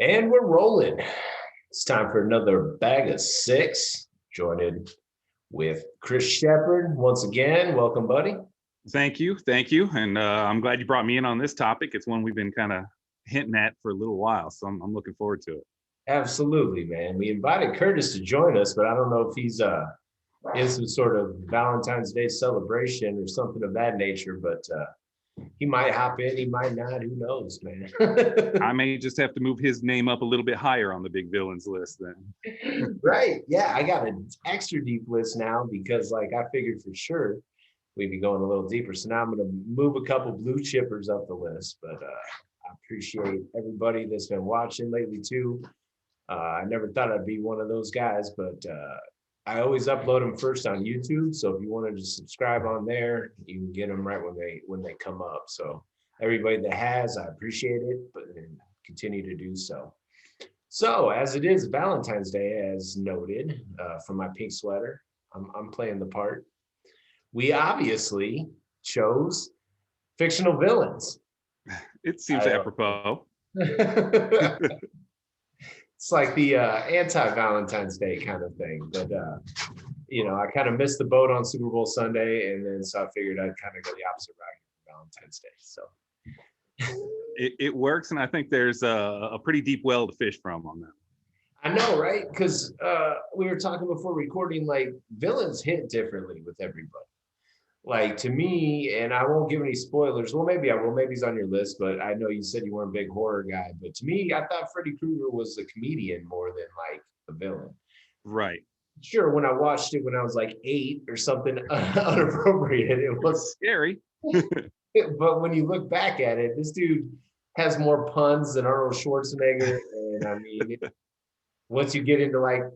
And we're rolling. It's time for another bag of six. Joined with Chris Shepard once again. Welcome, buddy. Thank you. And I'm glad you brought me in on this topic. It's one we've been kind of hinting at for a little while, so I'm looking forward to it. Absolutely, man. We invited Curtis to join us, but I don't know if he's in some sort of Valentine's Day celebration or something of that nature, but he might hop in, he might not, who knows, man. I may just have to move his name up a little bit higher on the big villains list then. Right. Yeah, I got an extra deep list now because I figured for sure we'd be going a little deeper. So now I'm going to move a couple blue chippers up the list, but I appreciate everybody that's been watching lately too. I never thought I'd be one of those guys, but I always upload them first on YouTube. So if you want to just subscribe on there, you can get them right when they come up. So everybody that has, I appreciate it, but continue to do so. So as it is Valentine's Day, as noted from my pink sweater, I'm playing the part. We obviously chose fictional villains. It seems apropos. It's like the anti-Valentine's Day kind of thing. But, I kind of missed the boat on Super Bowl Sunday. And then so I figured I'd kind of go the opposite route for Valentine's Day. So it works. And I think there's a pretty deep well to fish from on that. I know, right? Because we were talking before recording, villains hit differently with everybody. To me, and I won't give any spoilers. Well, maybe I will. Maybe he's on your list, but I know you said you weren't a big horror guy. But to me, I thought Freddy Krueger was a comedian more than a villain. Right. Sure, when I watched it when I was 8 or something unappropriate, it was scary. But when you look back at it, this dude has more puns than Arnold Schwarzenegger. And I mean, once you get into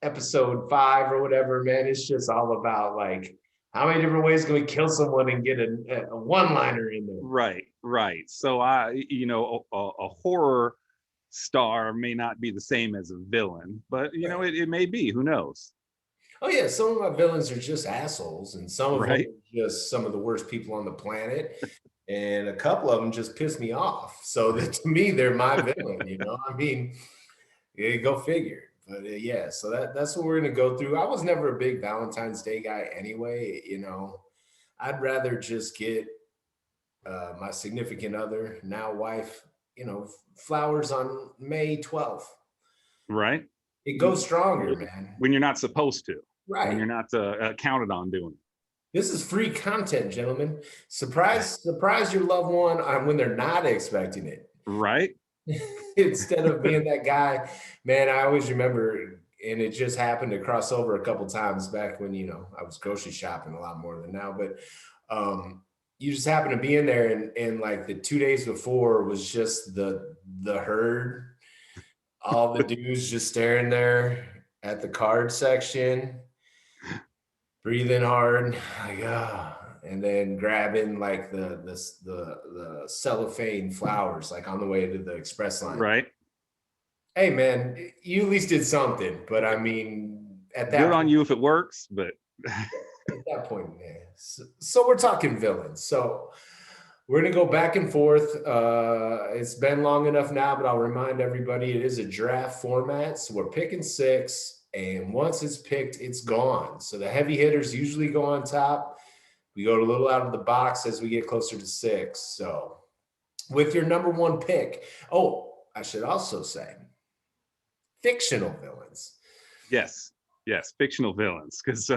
episode 5 or whatever, man, it's just all about how many different ways can we kill someone and get a one-liner in there? Right. So a horror star may not be the same as a villain, but it may be. Who knows? Oh yeah, some of my villains are just assholes, and some of them are just some of the worst people on the planet, and a couple of them just piss me off. So that to me, they're my villain. I mean, yeah, go figure. But yeah, so that's what we're gonna go through. I was never a big Valentine's Day guy anyway. I'd rather just get my significant other, now wife, flowers on May 12th. Right. It goes stronger, man. When you're not supposed to. Right. When you're not counted on doing it. This is free content, gentlemen. Surprise your loved one on when they're not expecting it. Right. Instead of being that guy, man, I always remember, and it just happened to cross over a couple times back when, I was grocery shopping a lot more than now, but you just happen to be in there and the 2 days before was just the herd, all the dudes just staring there at the card section, breathing hard, and then grabbing the cellophane flowers on the way to the express line. Right. Hey man, you at least did something, but I mean, at that good point, on you if it works, but at that point, man. So we're talking villains. So we're gonna go back and forth. It's been long enough now, but I'll remind everybody it is a draft format. So we're picking 6, and once it's picked, it's gone. So the heavy hitters usually go on top. We go a little out of the box as we get closer to 6. So with your number 1 pick, I should also say fictional villains. Yes, fictional villains, because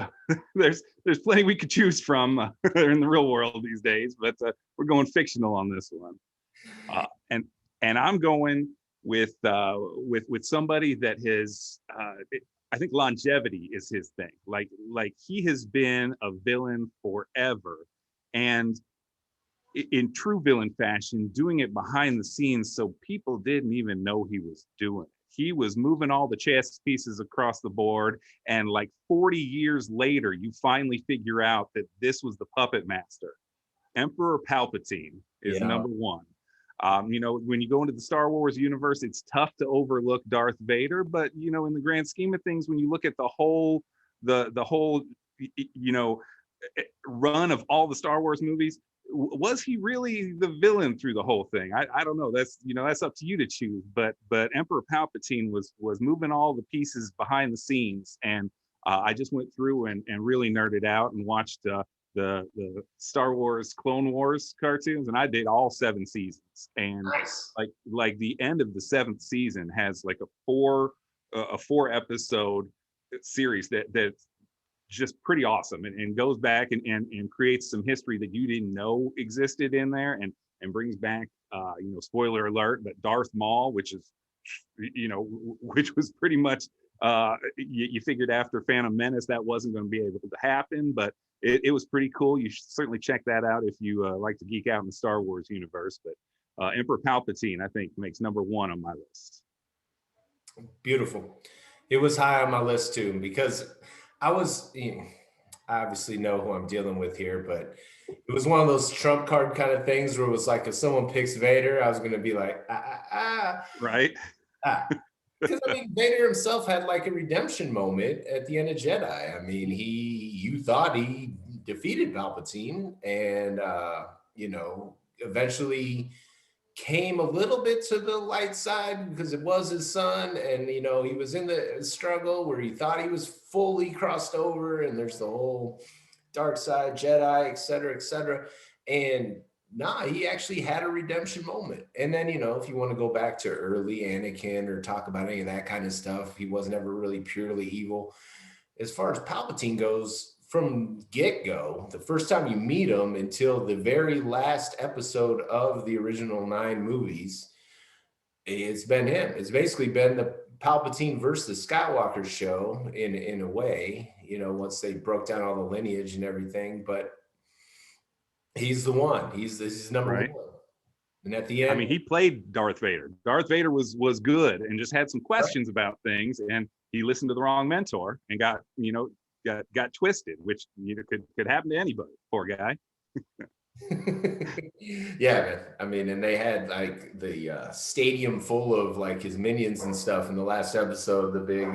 there's plenty we could choose from in the real world these days, but we're going fictional on this one. And I'm going with somebody that has I think longevity is his thing. He has been a villain forever, and in true villain fashion, doing it behind the scenes so people didn't even know he was doing it. He was moving all the chess pieces across the board, and 40 years later, you finally figure out that this was the puppet master. Emperor Palpatine is number 1. When you go into the Star Wars universe, it's tough to overlook Darth Vader, but in the grand scheme of things, when you look at the whole run of all the Star Wars movies, was he really the villain through the whole thing? I don't know. That's up to you to choose. But Emperor Palpatine was moving all the pieces behind the scenes, and I just went through and really nerded out and watched the Star Wars Clone Wars cartoons, and I did all 7 seasons. And Nice. like the end of the 7th season has like a 4 episode series that's just pretty awesome, and goes back and creates some history that you didn't know existed in there, and brings back spoiler alert, but Darth Maul, which is which was pretty much you figured after Phantom Menace that wasn't going to be able to happen, but it was pretty cool. You should certainly check that out if you like to geek out in the Star Wars universe. But Emperor Palpatine, I think, makes number 1 on my list. Beautiful. It was high on my list too, because I obviously know who I'm dealing with here, but it was one of those trump card kind of things where it was like, if someone picks Vader, I was going to be like, Right. Because I mean, Vader himself had like a redemption moment at the end of Jedi. I mean, you thought he defeated Palpatine, and eventually came a little bit to the light side because it was his son, and he was in the struggle where he thought he was fully crossed over, and there's the whole dark side Jedi, et cetera, and he actually had a redemption moment. And then if you want to go back to early Anakin or talk about any of that kind of stuff, he wasn't ever really purely evil. As far as Palpatine goes, from get-go, the first time you meet him until the very last episode of the original 9 movies, it's been him. It's basically been the Palpatine versus Skywalker show in a way, once they broke down all the lineage and everything. But he's the one. He's number 1. And at the end, I mean, he played Darth Vader. Darth Vader was good and just had some questions about things, and he listened to the wrong mentor and got twisted, which could happen to anybody. Poor guy. Yeah, man. I mean, and they had like the stadium full of like his minions and stuff in the last episode, the big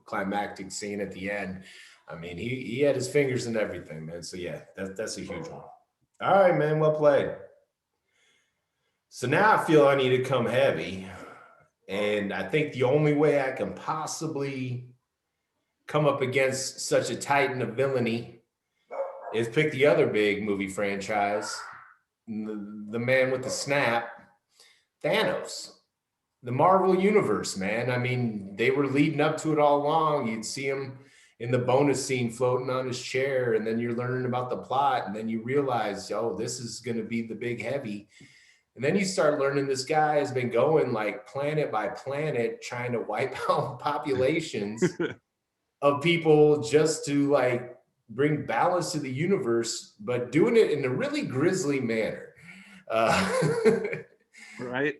climactic scene at the end. I mean, he had his fingers in everything, man. So yeah, that's a huge one. All right, man, well played. So now I feel I need to come heavy, and I think the only way I can possibly come up against such a titan of villainy is pick the other big movie franchise, the man with the snap, Thanos. The Marvel Universe, man. I mean, they were leading up to it all along. You'd see him in the bonus scene floating on his chair, and then you're learning about the plot, and then you realize, this is going to be the big heavy. And then you start learning this guy has been going like planet by planet trying to wipe out populations of people just to like bring balance to the universe, but doing it in a really grisly manner. Right.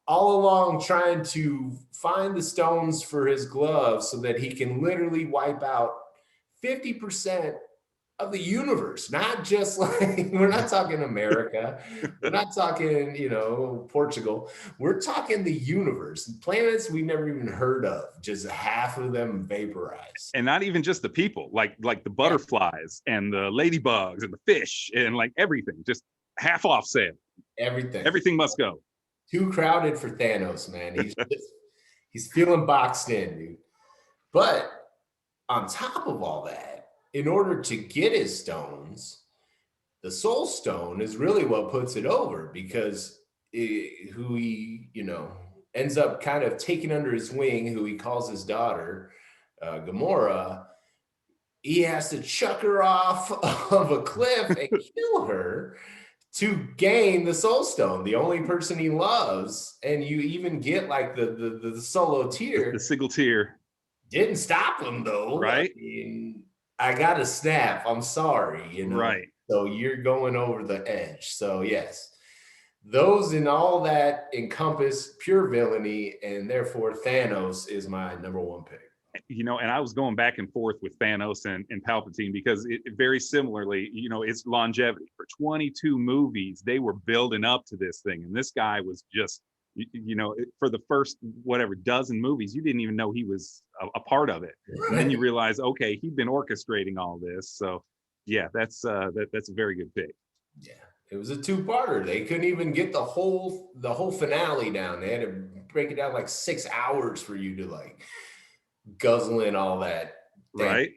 All along trying to find the stones for his gloves so that he can literally wipe out 50% of the universe, not just like, we're not talking America, we're not talking, Portugal, we're talking the universe, planets we've never even heard of, just half of them vaporized. And not even just the people, like the butterflies and the ladybugs and the fish and like everything, just half off sale. Everything must go. Too crowded for Thanos, man. He's feeling boxed in, dude. But on top of all that, in order to get his stones, the Soul Stone is really what puts it over, because who he, ends up kind of taking under his wing, who he calls his daughter, Gamora, he has to chuck her off of a cliff and kill her to gain the Soul Stone, the only person he loves. And you even get like the solo tear. The single tear. Didn't stop him though. Right. I mean, I got to snap. I'm sorry, Right. So you're going over the edge. So yes, those and all that encompass pure villainy, and therefore Thanos is my number 1 pick. And I was going back and forth with Thanos and Palpatine because it very similarly, it's longevity. For 22 movies, they were building up to this thing. And this guy was just, for the first, dozen movies, you didn't even know he was a part of it. And then you realize, okay, he'd been orchestrating all this. So yeah, that's a very good pick. Yeah. It was a two-parter. They couldn't even get the whole finale down. They had to break it down like 6 hours for you to like guzzle in all that. Right.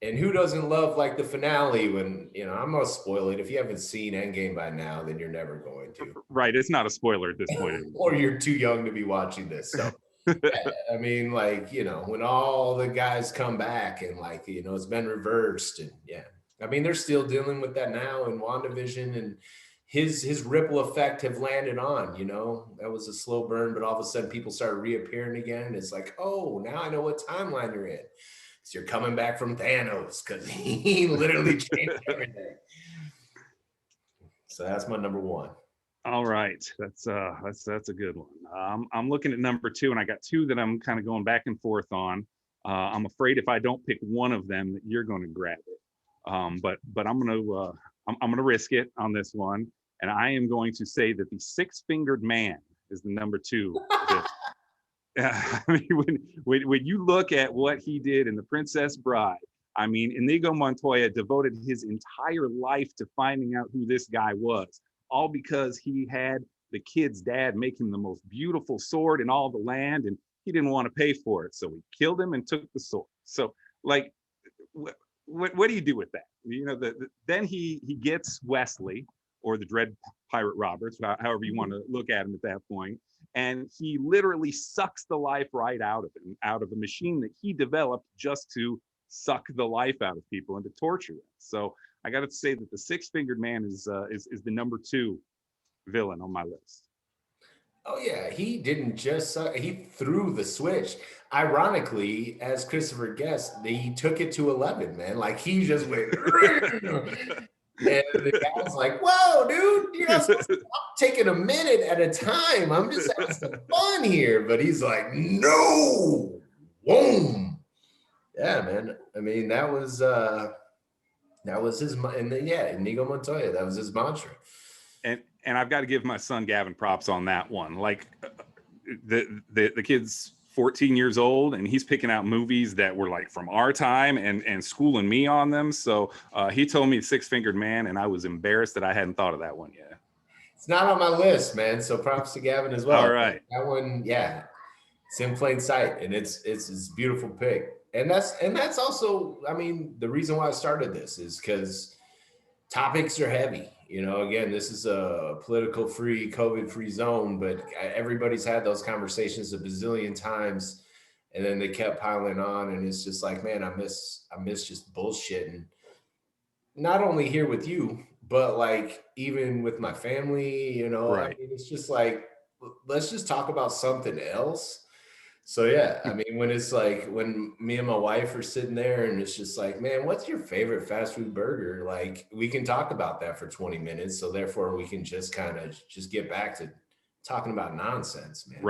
And who doesn't love like the finale when, you know, I'm gonna spoil it. If you haven't seen Endgame by now, then you're never going to. Right. It's not a spoiler at this point. Or you're too young to be watching this. So yeah, I mean, like, you know, when all the guys come back and like, you know, it's been reversed and yeah. I mean, they're still dealing with that now in WandaVision, and his ripple effect have landed on, you know, that was a slow burn, but all of a sudden people started reappearing again. And it's like, oh, now I know what timeline you're in. So you're coming back from Thanos because he literally changed everything. So that's my number one. All right, that's a good one. I'm looking at number two, and I got two that I'm kind of going back and forth on. I'm afraid if I don't pick one of them, that you're going to grab it. But I'm gonna risk it on this one, and I am going to say that the Six-Fingered Man is the number two. I mean, when you look at what he did in The Princess Bride, I mean, Inigo Montoya devoted his entire life to finding out who this guy was, all because he had the kid's dad make him the most beautiful sword in all the land, and he didn't want to pay for it, so he killed him and took the sword. So, like, what do you do with that? You know, then he gets Wesley, or the Dread Pirate Roberts, however you want to look at him at that point, and he literally sucks the life right out of him, out of a machine that he developed just to suck the life out of people and to torture them. So I got to say that the Six-Fingered Man is the number two villain on my list. Oh yeah, he didn't just suck, he threw the switch. Ironically, as Christopher guessed, he took it to 11, man. Like he just went and the guy's like, whoa, dude, you're not supposed to, I'm taking a minute at a time. I'm just having some fun here. But he's like, no, boom. Yeah, man. I mean, that was his, and then, yeah, Inigo Montoya, that was his mantra. And I've got to give my son Gavin props on that one. Like the kid's 14 years old, and he's picking out movies that were like from our time and schooling me on them. So he told me Six-Fingered Man, and I was embarrassed that I hadn't thought of that one yet. It's not on my list, man. So props to Gavin as well. All right. That one, yeah, it's in plain sight, and it's a beautiful pick. And that's also, I mean, the reason why I started this is because topics are heavy. You know, again, this is a political-free, COVID-free zone, but everybody's had those conversations a bazillion times, and then they kept piling on, and it's just like, man, I miss just bullshitting. Not only here with you, but like even with my family, you know, right. I mean, it's just like, let's just talk about something else. So yeah, I mean, when it's like when me and my wife are sitting there and it's just like, man, what's your favorite fast food burger? Like we can talk about that for 20 minutes. So therefore we can just kind of just get back to talking about nonsense, man.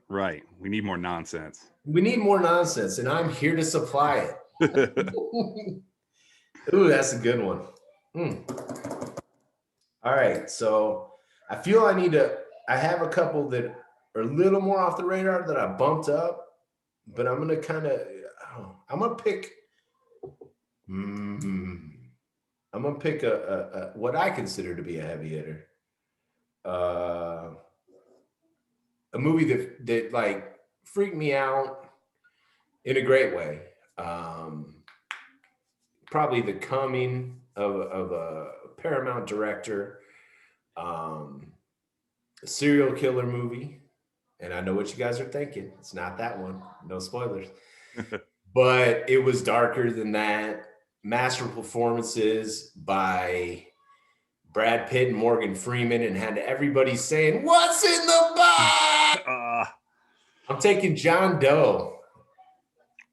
Right. We need more nonsense. We need more nonsense, and I'm here to supply it. Ooh, that's a good one. All right. So I feel I have a couple that are a little more off the radar that I bumped up, but I'm going to pick a what I consider to be a heavy hitter. A movie that like freaked me out in a great way. Probably the coming of a Paramount director, a serial killer movie. And I know what you guys are thinking. It's not that one. No spoilers. But it was darker than that. Masterful performances by Brad Pitt and Morgan Freeman, and had everybody saying, "What's in the box?" I'm taking John Doe,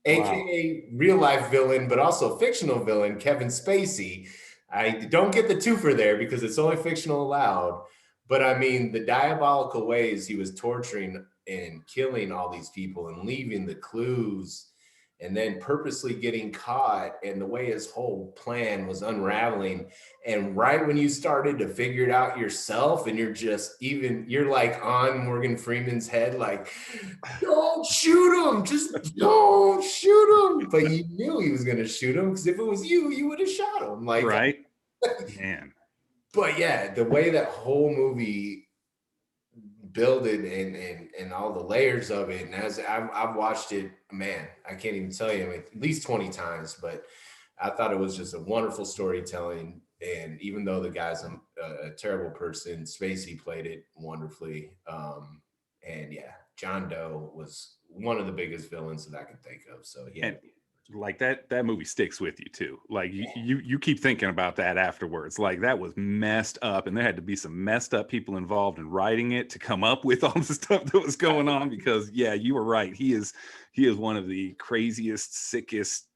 aka real life villain, but also fictional villain, Kevin Spacey. I don't get the twofer there because it's only fictional allowed. But I mean, the diabolical ways he was torturing and killing all these people and leaving the clues and then purposely getting caught, and the way his whole plan was unraveling. And right when you started to figure it out yourself, and you're like on Morgan Freeman's head, like, don't shoot him, just don't shoot him. But you knew he was going to shoot him because if it was you, you would have shot him. Like, right. Man. But yeah, the way that whole movie building and all the layers of it, and as I've watched it, man, I can't even tell you, I mean, at least 20 times, but I thought it was just a wonderful storytelling. And even though the guy's a terrible person, Spacey played it wonderfully. And yeah, John Doe was one of the biggest villains that I could think of. So yeah. And like that movie sticks with you too. Like you keep thinking about that afterwards. Like that was messed up, and there had to be some messed up people involved in writing it to come up with all the stuff that was going on. Because yeah, you were right. He is one of the craziest, sickest,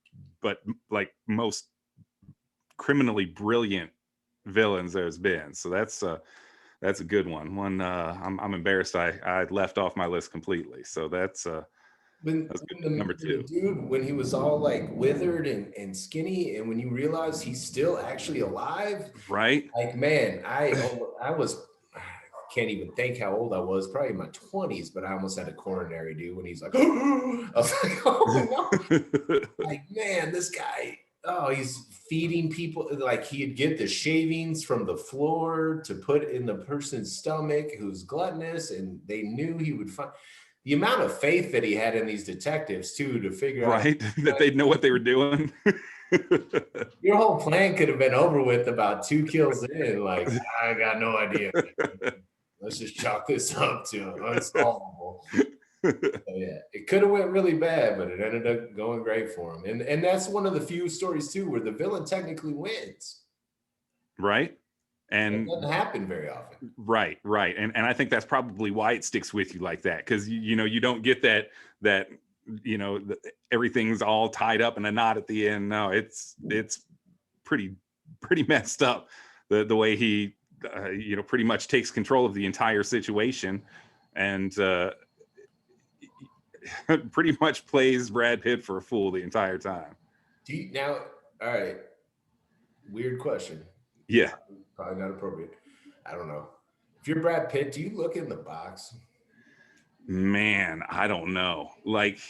but like most criminally brilliant villains there's been. So that's a good one. I'm embarrassed I left off my list completely. So that's number two. The dude, when he was all like withered and skinny, and when you realize he's still actually alive, right? Like, man, I can't even think how old I was, probably in my 20s, but I almost had a coronary, dude, when he's like, I was like, oh no. Like, man, this guy, he's feeding people. Like, he'd get the shavings from the floor to put in the person's stomach who's gluttonous, and they knew he would find. The amount of faith that he had in these detectives too to figure out that they'd know what they were doing. Your whole plan could have been over with about 2 kills in. Like, I got no idea. Let's just chalk this up to unsolvable. So, yeah, it could have went really bad, but it ended up going great for him. And that's one of the few stories too where the villain technically wins. Right. And it doesn't happen very often. Right. And I think that's probably why it sticks with you like that. Because you don't get that everything's all tied up in a knot at the end. No, it's pretty messed up the way he pretty much takes control of the entire situation, and pretty much plays Brad Pitt for a fool the entire time. All right, weird question. Yeah. Probably not appropriate. I don't know. If you're Brad Pitt, do you look in the box? Man, I don't know. Like,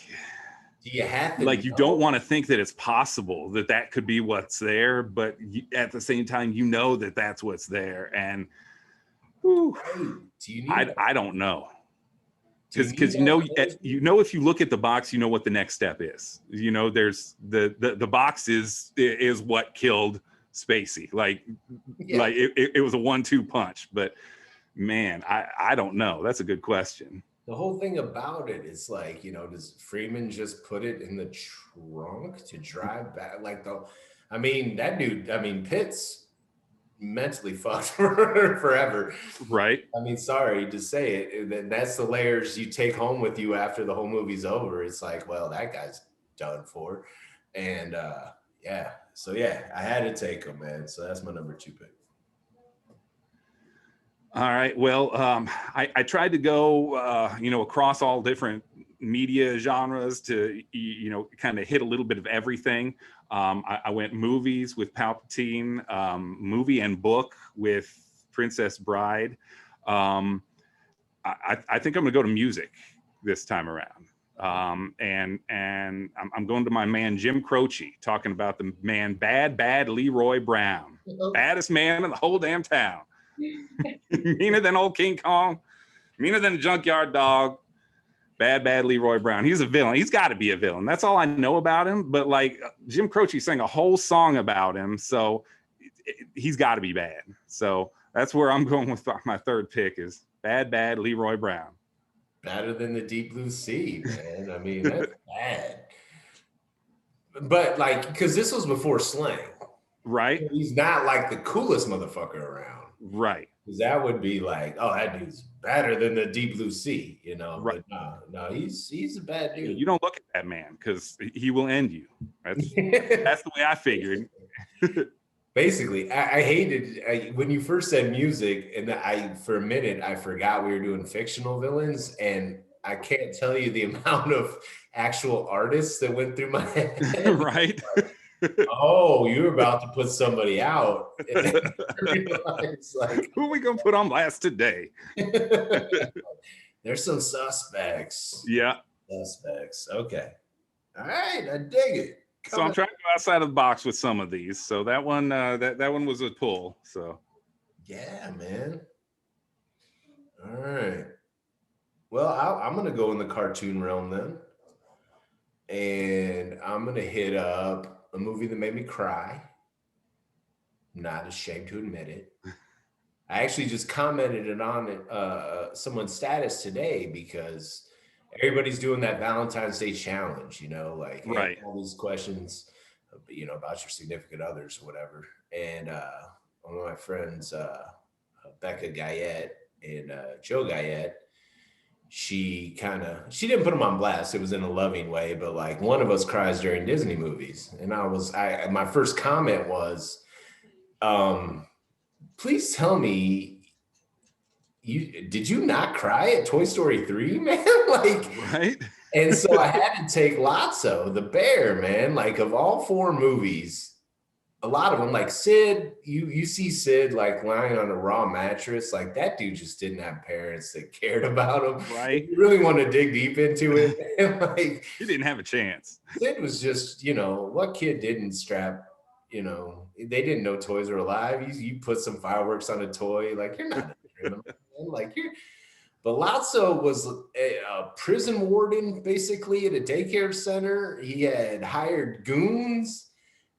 do you have to? Like, you don't want to think that it's possible that could be what's there, but at the same time, that that's what's there. And I don't know. Because if you look at the box, you know what the next step is. There's the box is what killed Spacey. Like it was a 1-2 punch. But man, I don't know. That's a good question. The whole thing about it is like, does Freeman just put it in the trunk to drive back? Like that dude, Pitt's mentally fucked forever. Right. I mean, sorry to say it. That's the layers you take home with you after the whole movie's over. It's like, well, that guy's done for. And yeah. So yeah, I had to take him, man. So that's my number 2 pick. All right. Well, I tried to go, across all different media genres to, kind of hit a little bit of everything. I went movies with Palpatine, movie and book with Princess Bride. I think I'm going to go to music this time around. And I'm going to my man Jim Croce, talking about the man Bad Leroy Brown, baddest man in the whole damn town. Meaner than old King Kong, meaner than a junkyard dog. Bad Leroy Brown. He's a villain. He's got to be a villain. That's all I know about him. But like Jim Croce sang a whole song about him, so he's got to be bad. So that's where I'm going with my third pick is Bad Leroy Brown. Better than the Deep Blue Sea, man. I mean, that's bad. But like, because this was before slang. Right. He's not like the coolest motherfucker around. Right. Because that would be like, oh, that dude's better than the Deep Blue Sea, Right. But no, he's a bad dude. You don't look at that man because he will end you. That's the way I figured. Basically, I hated when you first said music, and for a minute I forgot we were doing fictional villains, and I can't tell you the amount of actual artists that went through my head. Right. Oh, you're about to put somebody out. Like, who are we gonna put on last today? There's some suspects. Yeah. Suspects. Okay. All right, I dig it. So I'm trying to go outside of the box with some of these. So that one, that one was a pull. So Yeah, man. All right. Well, I'm gonna go in the cartoon realm then, and I'm gonna hit up a movie that made me cry. Not ashamed to admit it. I actually just commented it on someone's status today because everybody's doing that Valentine's Day challenge. Like Right. all these questions, about your significant others or whatever. And one of my friends, Becca Guyette and Joe Guyette, she didn't put them on blast. It was in a loving way, but like one of us cries during Disney movies, and my first comment was, please tell me, did you not cry at Toy Story 3, man? Like, Right. and so I had to take Lotso, the bear, man. Like, of all four movies, a lot of them, like Sid, you see Sid like lying on a raw mattress. Like, that dude just didn't have parents that cared about him. Right. If you really want to dig deep into it, like, He didn't have a chance. Sid was just, what kid didn't strap, they didn't know toys were alive. You put some fireworks on a toy, like, you're not a criminal. Like, but Lotso was a prison warden, basically, at a daycare center. He had hired goons.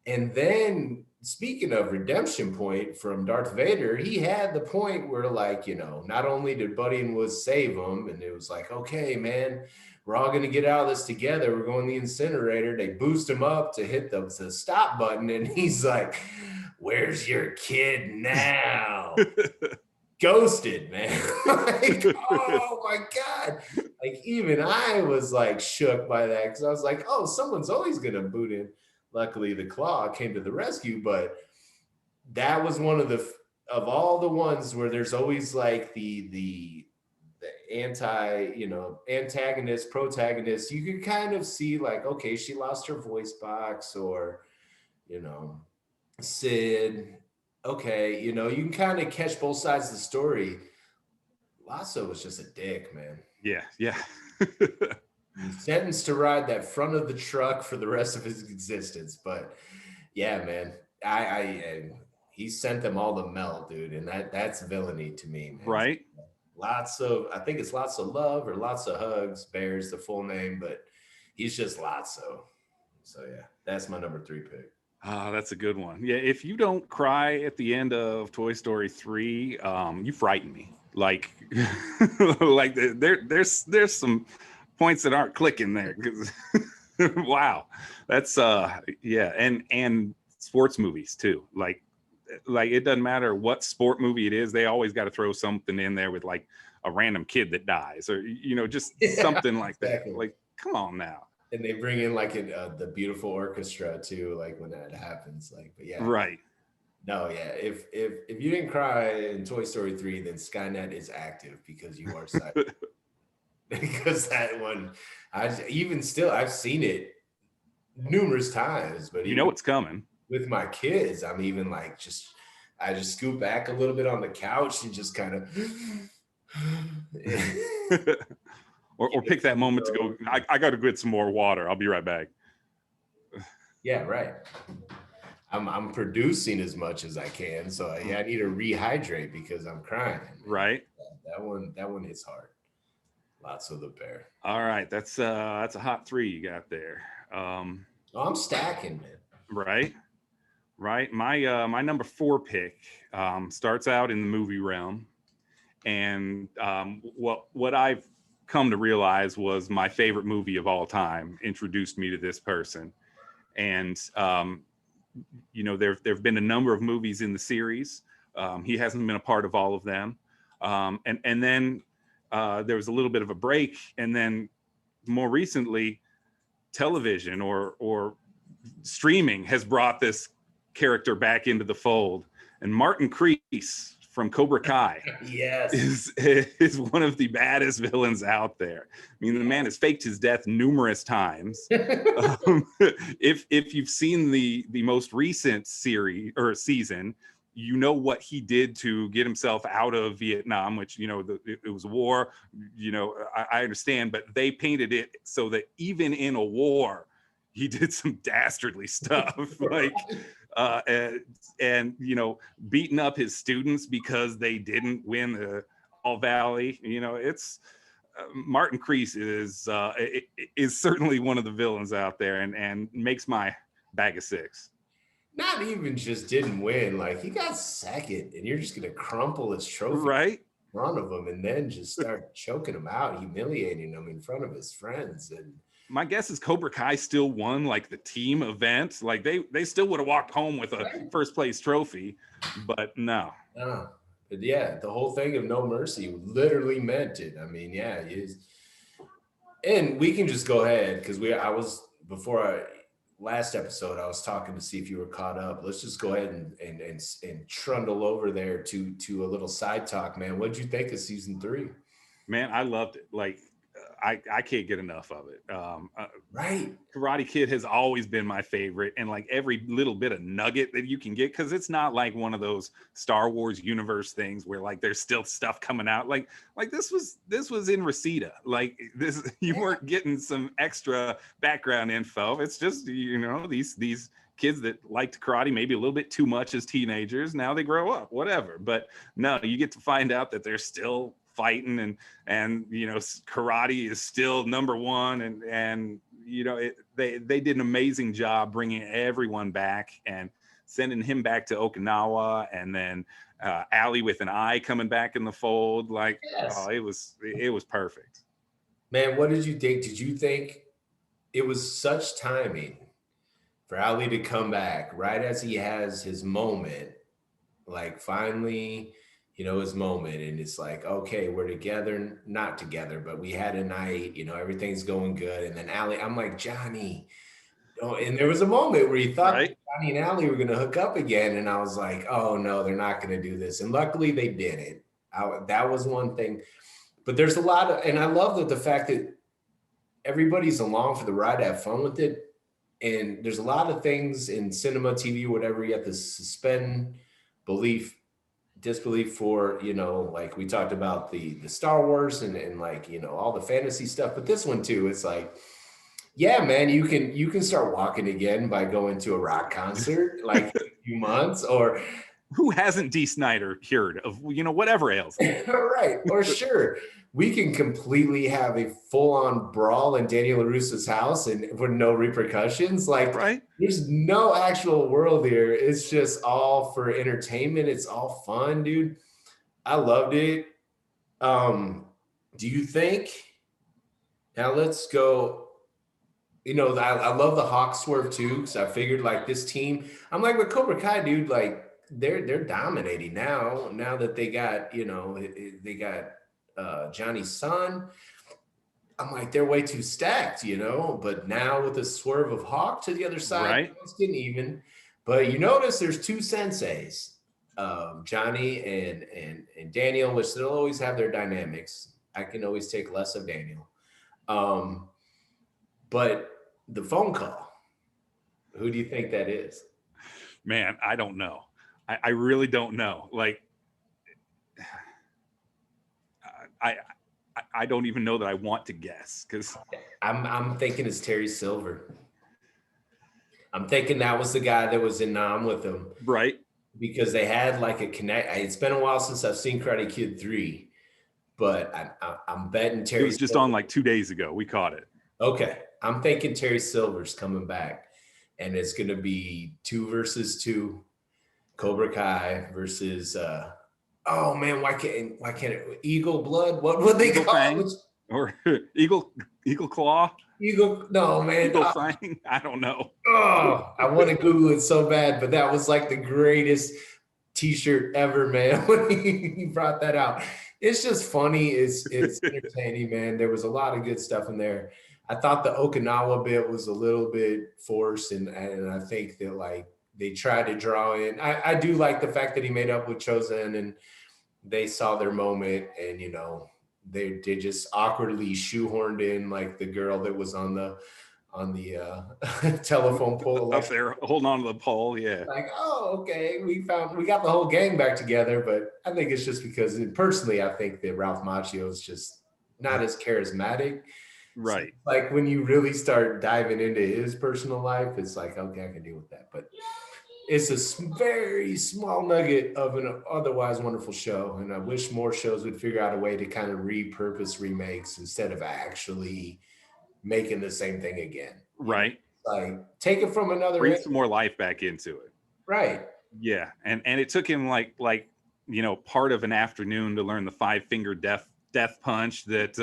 And then, speaking of redemption point from Darth Vader, he had the point where, like, not only did Buddy and Woods save him, and it was like, okay, man, we're all going to get out of this together. We're going to the incinerator. They boost him up to hit the stop button. And he's like, where's your kid now? Ghosted, man. Like, oh my God. Like, even I was like shook by that, because I was like, oh, someone's always gonna boot in. Luckily, the Claw came to the rescue, but that was one of all the ones where there's always like the antagonist, protagonist. You could kind of see like, okay, she lost her voice box, or Sid. Okay, you can kind of catch both sides of the story. Lasso was just a dick, man. Yeah. He's sentenced to ride that front of the truck for the rest of his existence. But yeah, man, he sent them all to melt, dude, and that's villainy to me, man. Right. I think it's lots of love or lots of hugs. Bears the full name, but he's just Lotso. So yeah, that's my number 3 pick. Oh, that's a good one. Yeah, if you don't cry at the end of Toy Story 3, you frighten me. Like, like there's some points that aren't clicking there. Wow, that's yeah, and sports movies too. Like it doesn't matter what sport movie it is, they always got to throw something in there with like a random kid that dies, or just something like exactly. That. Like, come on now. And they bring in like the beautiful orchestra too, like when that happens. Like, but yeah, right. No, yeah. If you didn't cry in Toy Story 3, then Skynet is active because you are silent. Because that one, I've seen it numerous times, but it's coming. With my kids, I'm even like I just scoot back a little bit on the couch and just kind of. Or pick that moment to go, I got to get some more water. I'll be right back. Yeah, right. I'm producing as much as I can. So I need to rehydrate because I'm crying. Right. That one hits hard. Lots of the bear. All right. That's a hot 3 you got there. I'm stacking, man. Right. My number 4 pick starts out in the movie realm. And what I've come to realize was my favorite movie of all time introduced me to this person. And there've been a number of movies in the series. He hasn't been a part of all of them. And then there was a little bit of a break, and then more recently television or streaming has brought this character back into the fold. And Martin Crease from Cobra Kai yes, is one of the baddest villains out there. I mean, the man has faked his death numerous times. If you've seen the most recent series or season, what he did to get himself out of Vietnam, which, it was a war, I understand, but they painted it so that even in a war, he did some dastardly stuff. Like, and you know, beating up his students because they didn't win the All Valley. You know, it's Martin Crease is certainly one of the villains out there, and makes my bag of six. Not even just didn't win, like he got second, and you're just gonna crumple his trophy Right? in front of him, and then just start choking him out, humiliating him in front of his friends. And My guess is Cobra Kai still won like the team event. Like they still would have walked home with a first place trophy, but no. But yeah, the whole thing of no mercy literally meant it. I mean, yeah, and we can just go ahead because last episode I was talking to see if you were caught up. Let's just go ahead and trundle over there to a little side talk, man. What'd you think of season 3? Man, I loved it. Like I can't get enough of it. Right. Karate Kid has always been my favorite, and like every little bit of nugget that you can get, because it's not like one of those Star Wars universe things where like there's still stuff coming out. Like this was in Reseda. Like this, you weren't getting some extra background info. It's just, you know, these kids that liked karate maybe a little bit too much as teenagers. Now they grow up, whatever. But no, you get to find out that they're still fighting, and you know, karate is still number one, and you know, they did an amazing job bringing everyone back and sending him back to Okinawa, and then Allie with an eye coming back in the fold. Like, yes. Oh, it was perfect. Man, what did you think? Did you think it was such timing for Allie to come back right as he has his moment, like finally, you know, his moment, and it's like, okay, we're together, not together, but we had a night, you know, everything's going good. And then Allie, I'm like, Johnny, oh, and there was a moment where you thought Johnny and Allie were going to hook up again. And I was like, oh no, they're not going to do this. And luckily they didn't. That was one thing, but there's a lot of, and I love that the fact that everybody's along for the ride to have fun with it. And there's a lot of things in cinema, TV, whatever, you have to suspend disbelief for, you know, like we talked about the Star Wars and like, you know, all the fantasy stuff, but this one too, it's like, yeah, man, you can start walking again by going to a rock concert like in a few months. Or who hasn't Dee Snider cured of, you know, whatever ails them. Right. Or sure, we can completely have a full-on brawl in Daniel LaRusso's house and with no repercussions. Like, there's no actual world here. It's just all for entertainment. It's all fun, dude. I loved it. Do you think, now let's go, you know, I love the Hawk swerve too, because I figured like this team, I'm like with Cobra Kai, dude, like they're dominating now that they got, you know, they got Johnny's son. I'm like, they're way too stacked, you know, but now with the swerve of Hawk to the other side, it's getting even. But you notice there's two senseis, Johnny and Daniel, which they'll always have their dynamics. I can always take less of Daniel. But the phone call, who do you think that is? Man, I don't know. I really don't know. Like, I don't even know that I want to guess, because I'm thinking it's Terry Silver. I'm thinking that was the guy that was in Nam with him, right? Because they had like a connect. It's been a while since I've seen Karate Kid 3, but I'm betting Terry. It was just on like 2 days ago. We caught it. Okay, I'm thinking Terry Silver's coming back, and it's going to be 2 versus 2, Cobra Kai versus. Oh man, why can't it? Eagle Blood? What would they call it? Or Eagle Claw? No, man. Eagle Fang? I don't know. Oh, I want to Google it so bad, but that was like the greatest T-shirt ever, man. When he brought that out, it's just funny. It's entertaining, man. There was a lot of good stuff in there. I thought the Okinawa bit was a little bit forced, and I think that like they tried to draw in. I do like the fact that he made up with Chosen and they saw their moment, and you know, they just awkwardly shoehorned in like the girl that was on the telephone pole up there holding on to the pole. Yeah, like, oh, okay, we got the whole gang back together. But I think it's just because personally I think that Ralph Macchio is just not as charismatic. Right. So, like when you really start diving into his personal life, it's like, okay, I can deal with that. But it's a very small nugget of an otherwise wonderful show, and I wish more shows would figure out a way to kind of repurpose remakes instead of actually making the same thing again. Right. Like take it from another Bring end. some more life back into it. Right. Yeah, and it took him like part of an afternoon to learn the five-finger death punch that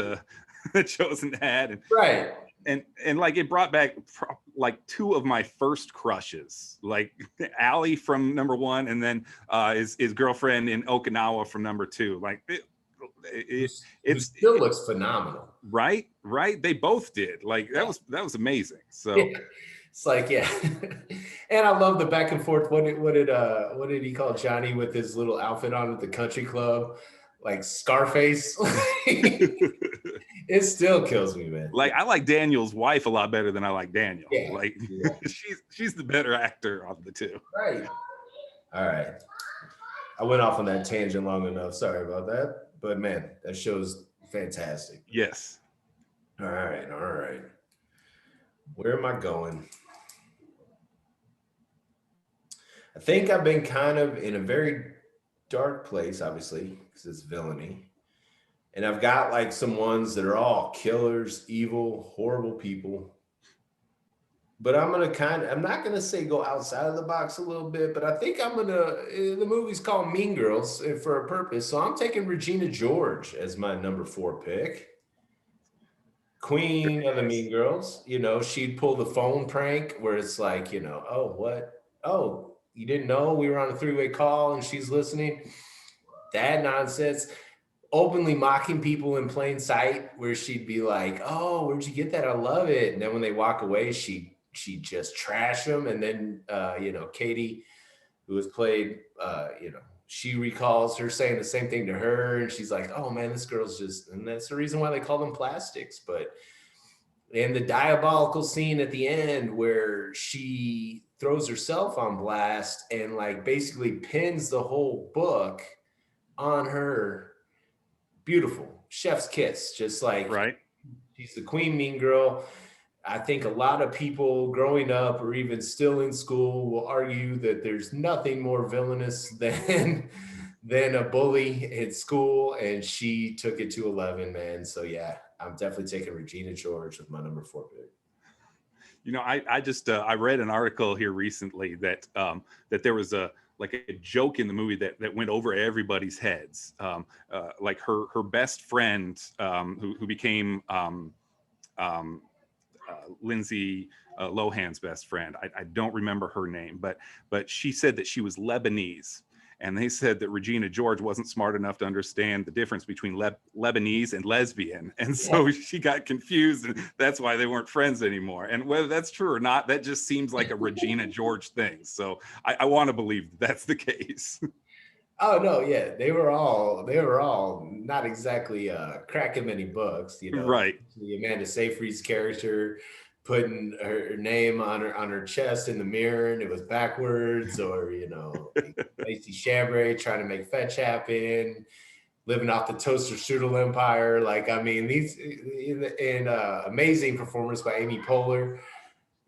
that Chosen had, right. And like it brought back like two of my first crushes, like Allie from number 1, and then his girlfriend in Okinawa from number 2. Like it still looks phenomenal. Right. They both did. Like that was amazing. So it's like, yeah. And I love the back and forth. What did he call Johnny with his little outfit on at the country club? Like Scarface. It still kills me, man. Like I like Daniel's wife a lot better than I like Daniel. Yeah, like she's the better actor of the two. Right. All right. I went off on that tangent long enough. Sorry about that. But man, that show's fantastic. Yes. All right. Where am I going? I think I've been kind of in a very dark place, obviously, because it's villainy. And I've got like some ones that are all killers, evil, horrible people. But I'm not gonna say go outside of the box a little bit, but I think the movie's called Mean Girls for a purpose. So I'm taking Regina George as my number 4 pick. Queen of the Mean Girls. She'd pull the phone prank where it's like, oh, what? Oh, you didn't know we were on a 3-way call and she's listening? That nonsense. Openly mocking people in plain sight, where she'd be like, oh, where'd you get that? I love it. And then when they walk away, she just trash them. And then, Katie, who was played, she recalls her saying the same thing to her. And she's like, oh man, this girl's just, and that's the reason why they call them plastics. And the diabolical scene at the end where she throws herself on blast and like basically pins the whole book on her. Beautiful. Chef's kiss. Just like, right. She's the queen mean girl. I think a lot of people growing up or even still in school will argue that there's nothing more villainous than a bully in school, and she took it to 11, man. So yeah, I'm definitely taking Regina George with my number 4 pick. I just I read an article here recently that that there was a joke in the movie that went over everybody's heads. Like her best friend, who became Lindsay Lohan's best friend. I don't remember her name, but she said that she was Lebanese. And they said that Regina George wasn't smart enough to understand the difference between Lebanese and lesbian. And so she got confused, and that's why they weren't friends anymore. And whether that's true or not, that just seems like a Regina George thing. So I want to believe that's the case. Oh no, yeah. They were all not exactly cracking many books, Right. The Amanda Seyfried's character putting her name on her chest in the mirror and it was backwards, or Lacey Chabert trying to make fetch happen, living off the toaster strudel empire. Like, I mean, these and amazing performance by Amy Poehler.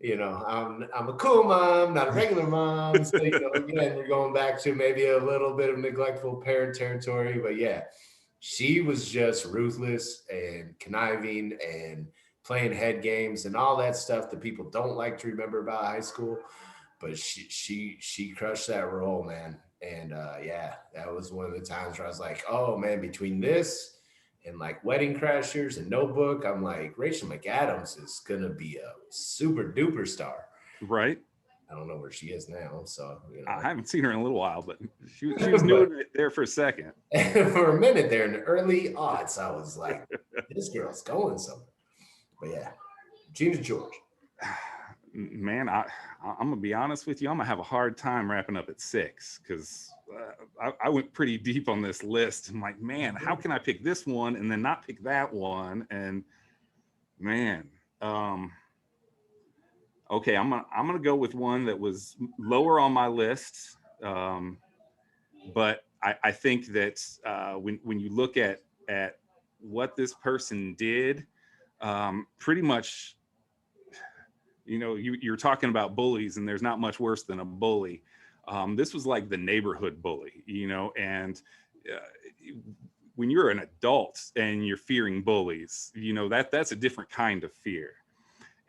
I'm a cool mom, not a regular mom. So again, we're going back to maybe a little bit of neglectful parent territory, but yeah, she was just ruthless and conniving and playing head games and all that stuff that people don't like to remember about high school. But she crushed that role, man. And yeah, that was one of the times where I was like, oh man, between this and like Wedding Crashers and Notebook, I'm like, Rachel McAdams is gonna be a super duper star. Right. I don't know where she is now, so I haven't seen her in a little while, but she was new there for a second. For a minute there in the early aughts, I was like, this girl's going somewhere. But yeah, Gina George. Man, I'm gonna be honest with you. I'm gonna have a hard time wrapping up at 6 because I went pretty deep on this list. I'm like, man, how can I pick this one and then not pick that one? And man, okay, I'm gonna go with one that was lower on my list, but I think that when you look at what this person did, pretty much. You're talking about bullies, and there's not much worse than a bully. This was like the neighborhood bully, you know, and when you're an adult and you're fearing bullies, you know, that's a different kind of fear.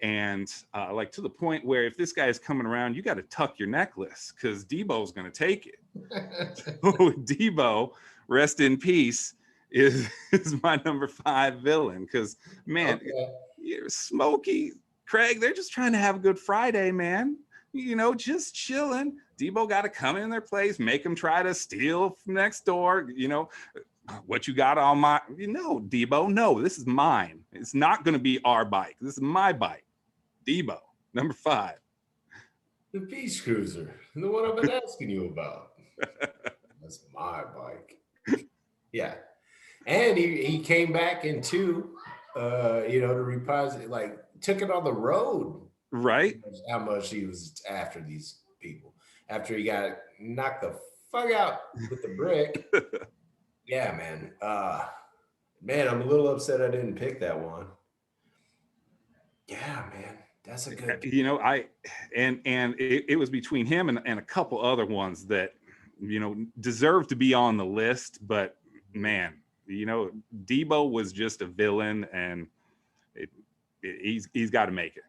And like to the point where if this guy is coming around, you got to tuck your necklace because Debo's going to take it. So Debo, rest in peace, is my number 5 villain. Because, man, you're Smokey, Craig, they're just trying to have a good Friday, man. You know, just chilling. Debo got to come in their place, make them try to steal from next door, you know. What you got on my, you know, Debo, no, this is mine. It's not going to be our bike. This is my bike. Debo, number 5. The Peace Cruiser, the one I've been asking you about. That's my bike. Yeah. And he came back in 2, you know, to reprise it, like took it on the road. Right. How much he was after these people. After he got knocked the fuck out with the brick. Yeah, man. Man, I'm a little upset I didn't pick that one. Yeah, man. That's a good. You know, it was between him and a couple other ones that, you know, deserve to be on the list. But man, you know, Debo was just a villain, and he's got to make it.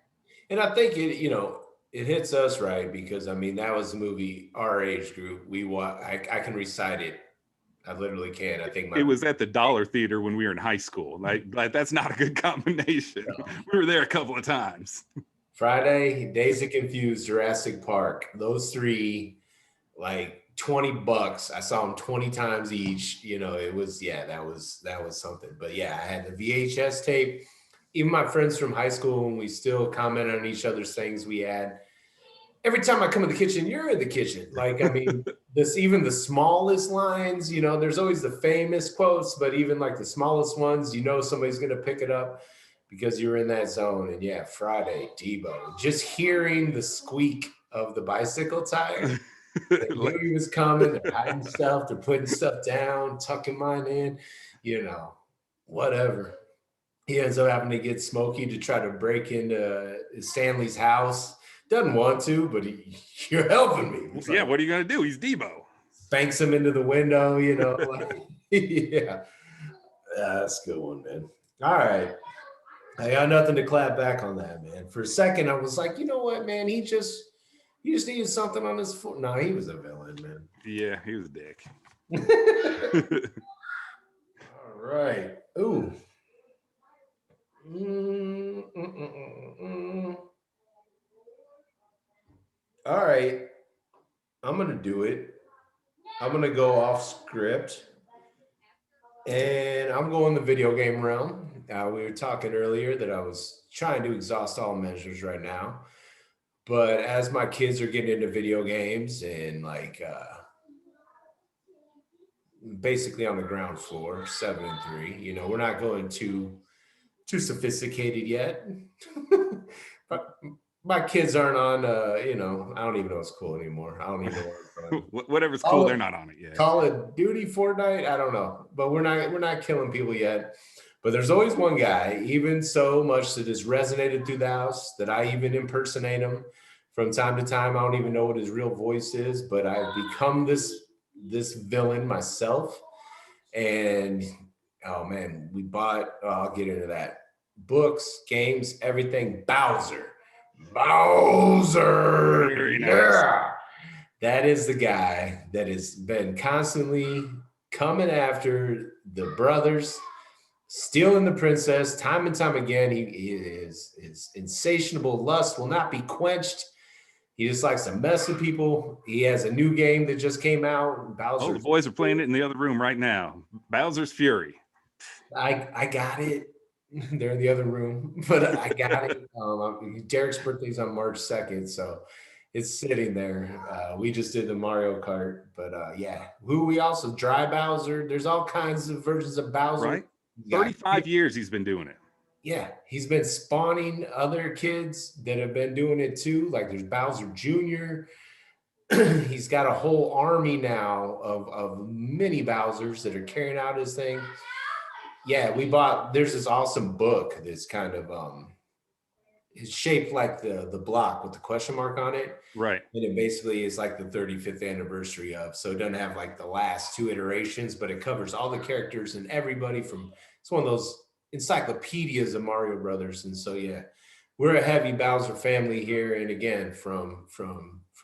And I think it, you know, it hits us right because I mean that was the movie our age group. I can recite it. I literally can. I think it was at the Dollar Theater when we were in high school. Like that's not a good combination. No. We were there a couple of times. Friday, Days of Confused, Jurassic Park. Those 3, like $20. I saw them 20 times each. You know, it was that was something. But yeah, I had the VHS tape. Even my friends from high school, when we still comment on each other's things we had. Every time I come in the kitchen, you're in the kitchen. Like, I mean, even the smallest lines, you know, there's always the famous quotes, but even like the smallest ones, you know, somebody's going to pick it up because you're in that zone. And yeah, Friday, Debo, just hearing the squeak of the bicycle tire. They knew he was coming. They're hiding stuff. They're putting stuff down, tucking mine in, you know, whatever. He ends up having to get Smokey to try to break into Stanley's house. Doesn't want to, but you're helping me. Yeah, what are you going to do? He's Debo. Spanks him into the window, you know. Like, yeah. That's a good one, man. All right. I got nothing to clap back on that, man. For a second, I was like, you know what, man? He just needed something on his foot. No, he was a villain, man. Yeah, he was a dick. All right. Ooh. All right, I'm going to do it. I'm going to go off script. And I'm going the video game realm. We were talking earlier that I was trying to exhaust all measures right now. But as my kids are getting into video games and like basically on the ground floor, 7 and 3, you know, we're not going too sophisticated yet. But my kids aren't on, you know, I don't even know what's cool anymore. I don't even know whatever's cool, they're not on it yet. Call of Duty, Fortnite, I don't know. But we're not killing people yet. But there's always one guy, even so much that has resonated through the house, that I even impersonate him from time to time. I don't even know what his real voice is, but I've become this villain myself. And oh man, we bought, I'll get into that. Books, games, everything. Bowser. Very nice. Yeah. That is the guy that has been constantly coming after the brothers, stealing the princess time and time again. His insatiable lust will not be quenched. He just likes to mess with people. He has a new game that just came out. The boys are playing it in the other room right now. Bowser's Fury. I got it. They're in the other room, but I got it. Derek's birthday's on March 2nd, so it's sitting there. We just did the Mario Kart, but yeah. Who we also, Dry Bowser. There's all kinds of versions of Bowser. Right. 35 years he's been doing it. Yeah, he's been spawning other kids that have been doing it too. Like there's Bowser Jr. He's got a whole army now of mini Bowsers that are carrying out his thing. Yeah, there's this awesome book that's kind of it's shaped like the block with the question mark on it. Right. And it basically is like the 35th anniversary of, so it doesn't have like the last two iterations, but it covers all the characters and everybody from, it's one of those encyclopedias of Mario Brothers. And so, yeah, we're a heavy Bowser family here. And again, from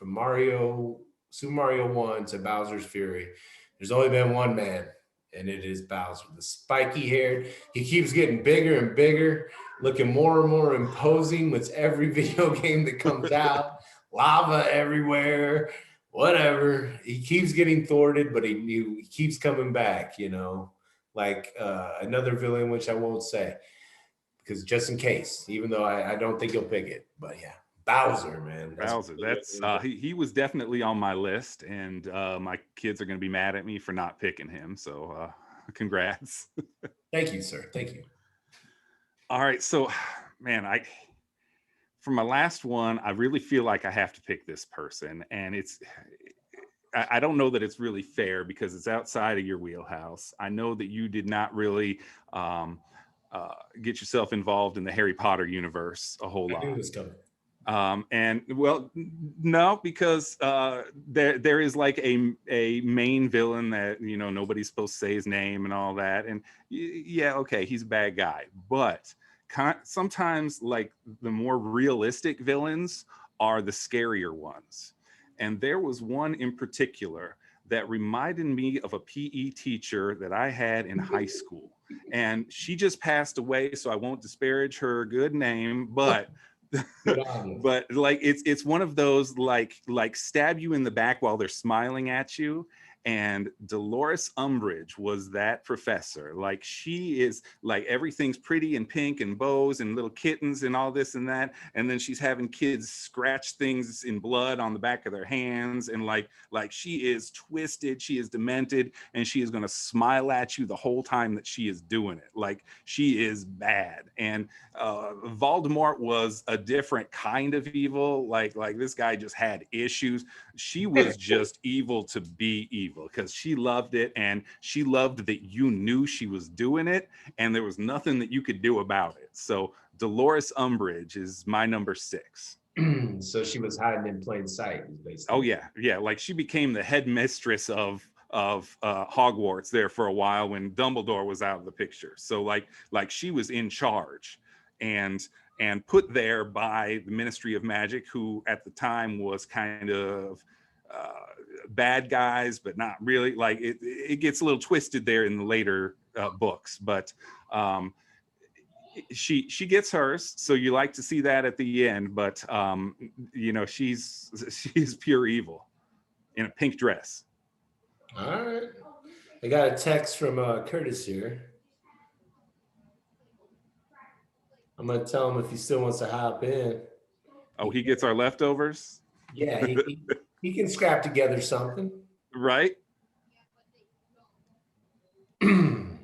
Mario, Super Mario 1 to Bowser's Fury, there's only been one man, and it is Bowser, the spiky haired. He keeps getting bigger and bigger, looking more and more imposing with every video game that comes out. Lava everywhere, whatever. He keeps getting thwarted, but he keeps coming back, you know, like another villain, which I won't say, because just in case, even though I don't think he'll pick it. But yeah, Bowser, man. Bowser, that's he was definitely on my list, and my kids are going to be mad at me for not picking him. So congrats. Thank you, sir. Thank you. All right, so man, for my last one, I really feel like I have to pick this person, and I don't know that it's really fair because it's outside of your wheelhouse. I know that you did not really get yourself involved in the Harry Potter universe a whole lot. I knew it was coming. And well, no, because there is like a main villain that, you know, nobody's supposed to say his name and all that. And yeah, okay, he's a bad guy, but sometimes like the more realistic villains are the scarier ones. And there was one in particular that reminded me of a PE teacher that I had in high school. And she just passed away, so I won't disparage her good name, but but like it's one of those like stab you in the back while they're smiling at you. And Dolores Umbridge was that professor. Like, she is like, everything's pretty and pink and bows and little kittens and all this and that. And then she's having kids scratch things in blood on the back of their hands. And like she is twisted, she is demented, and she is going to smile at you the whole time that she is doing it. Like, she is bad. And Voldemort was a different kind of evil. Like this guy just had issues. She was just evil to be evil, because she loved it, and she loved that you knew she was doing it, and there was nothing that you could do about it. So Dolores Umbridge is my number 6. So she was hiding in plain sight, basically. Oh yeah, like she became the headmistress of Hogwarts there for a while when Dumbledore was out of the picture. So like she was in charge, and put there by the Ministry of Magic, who at the time was kind of bad guys, but not really. Like it gets a little twisted there in the later books, but she gets hers, so you like to see that at the end. But you know, she's pure evil in a pink dress. All right, I got a text from Curtis here. I'm gonna tell him if he still wants to hop in. Oh, he gets our leftovers. Yeah, he can scrap together something. Right. And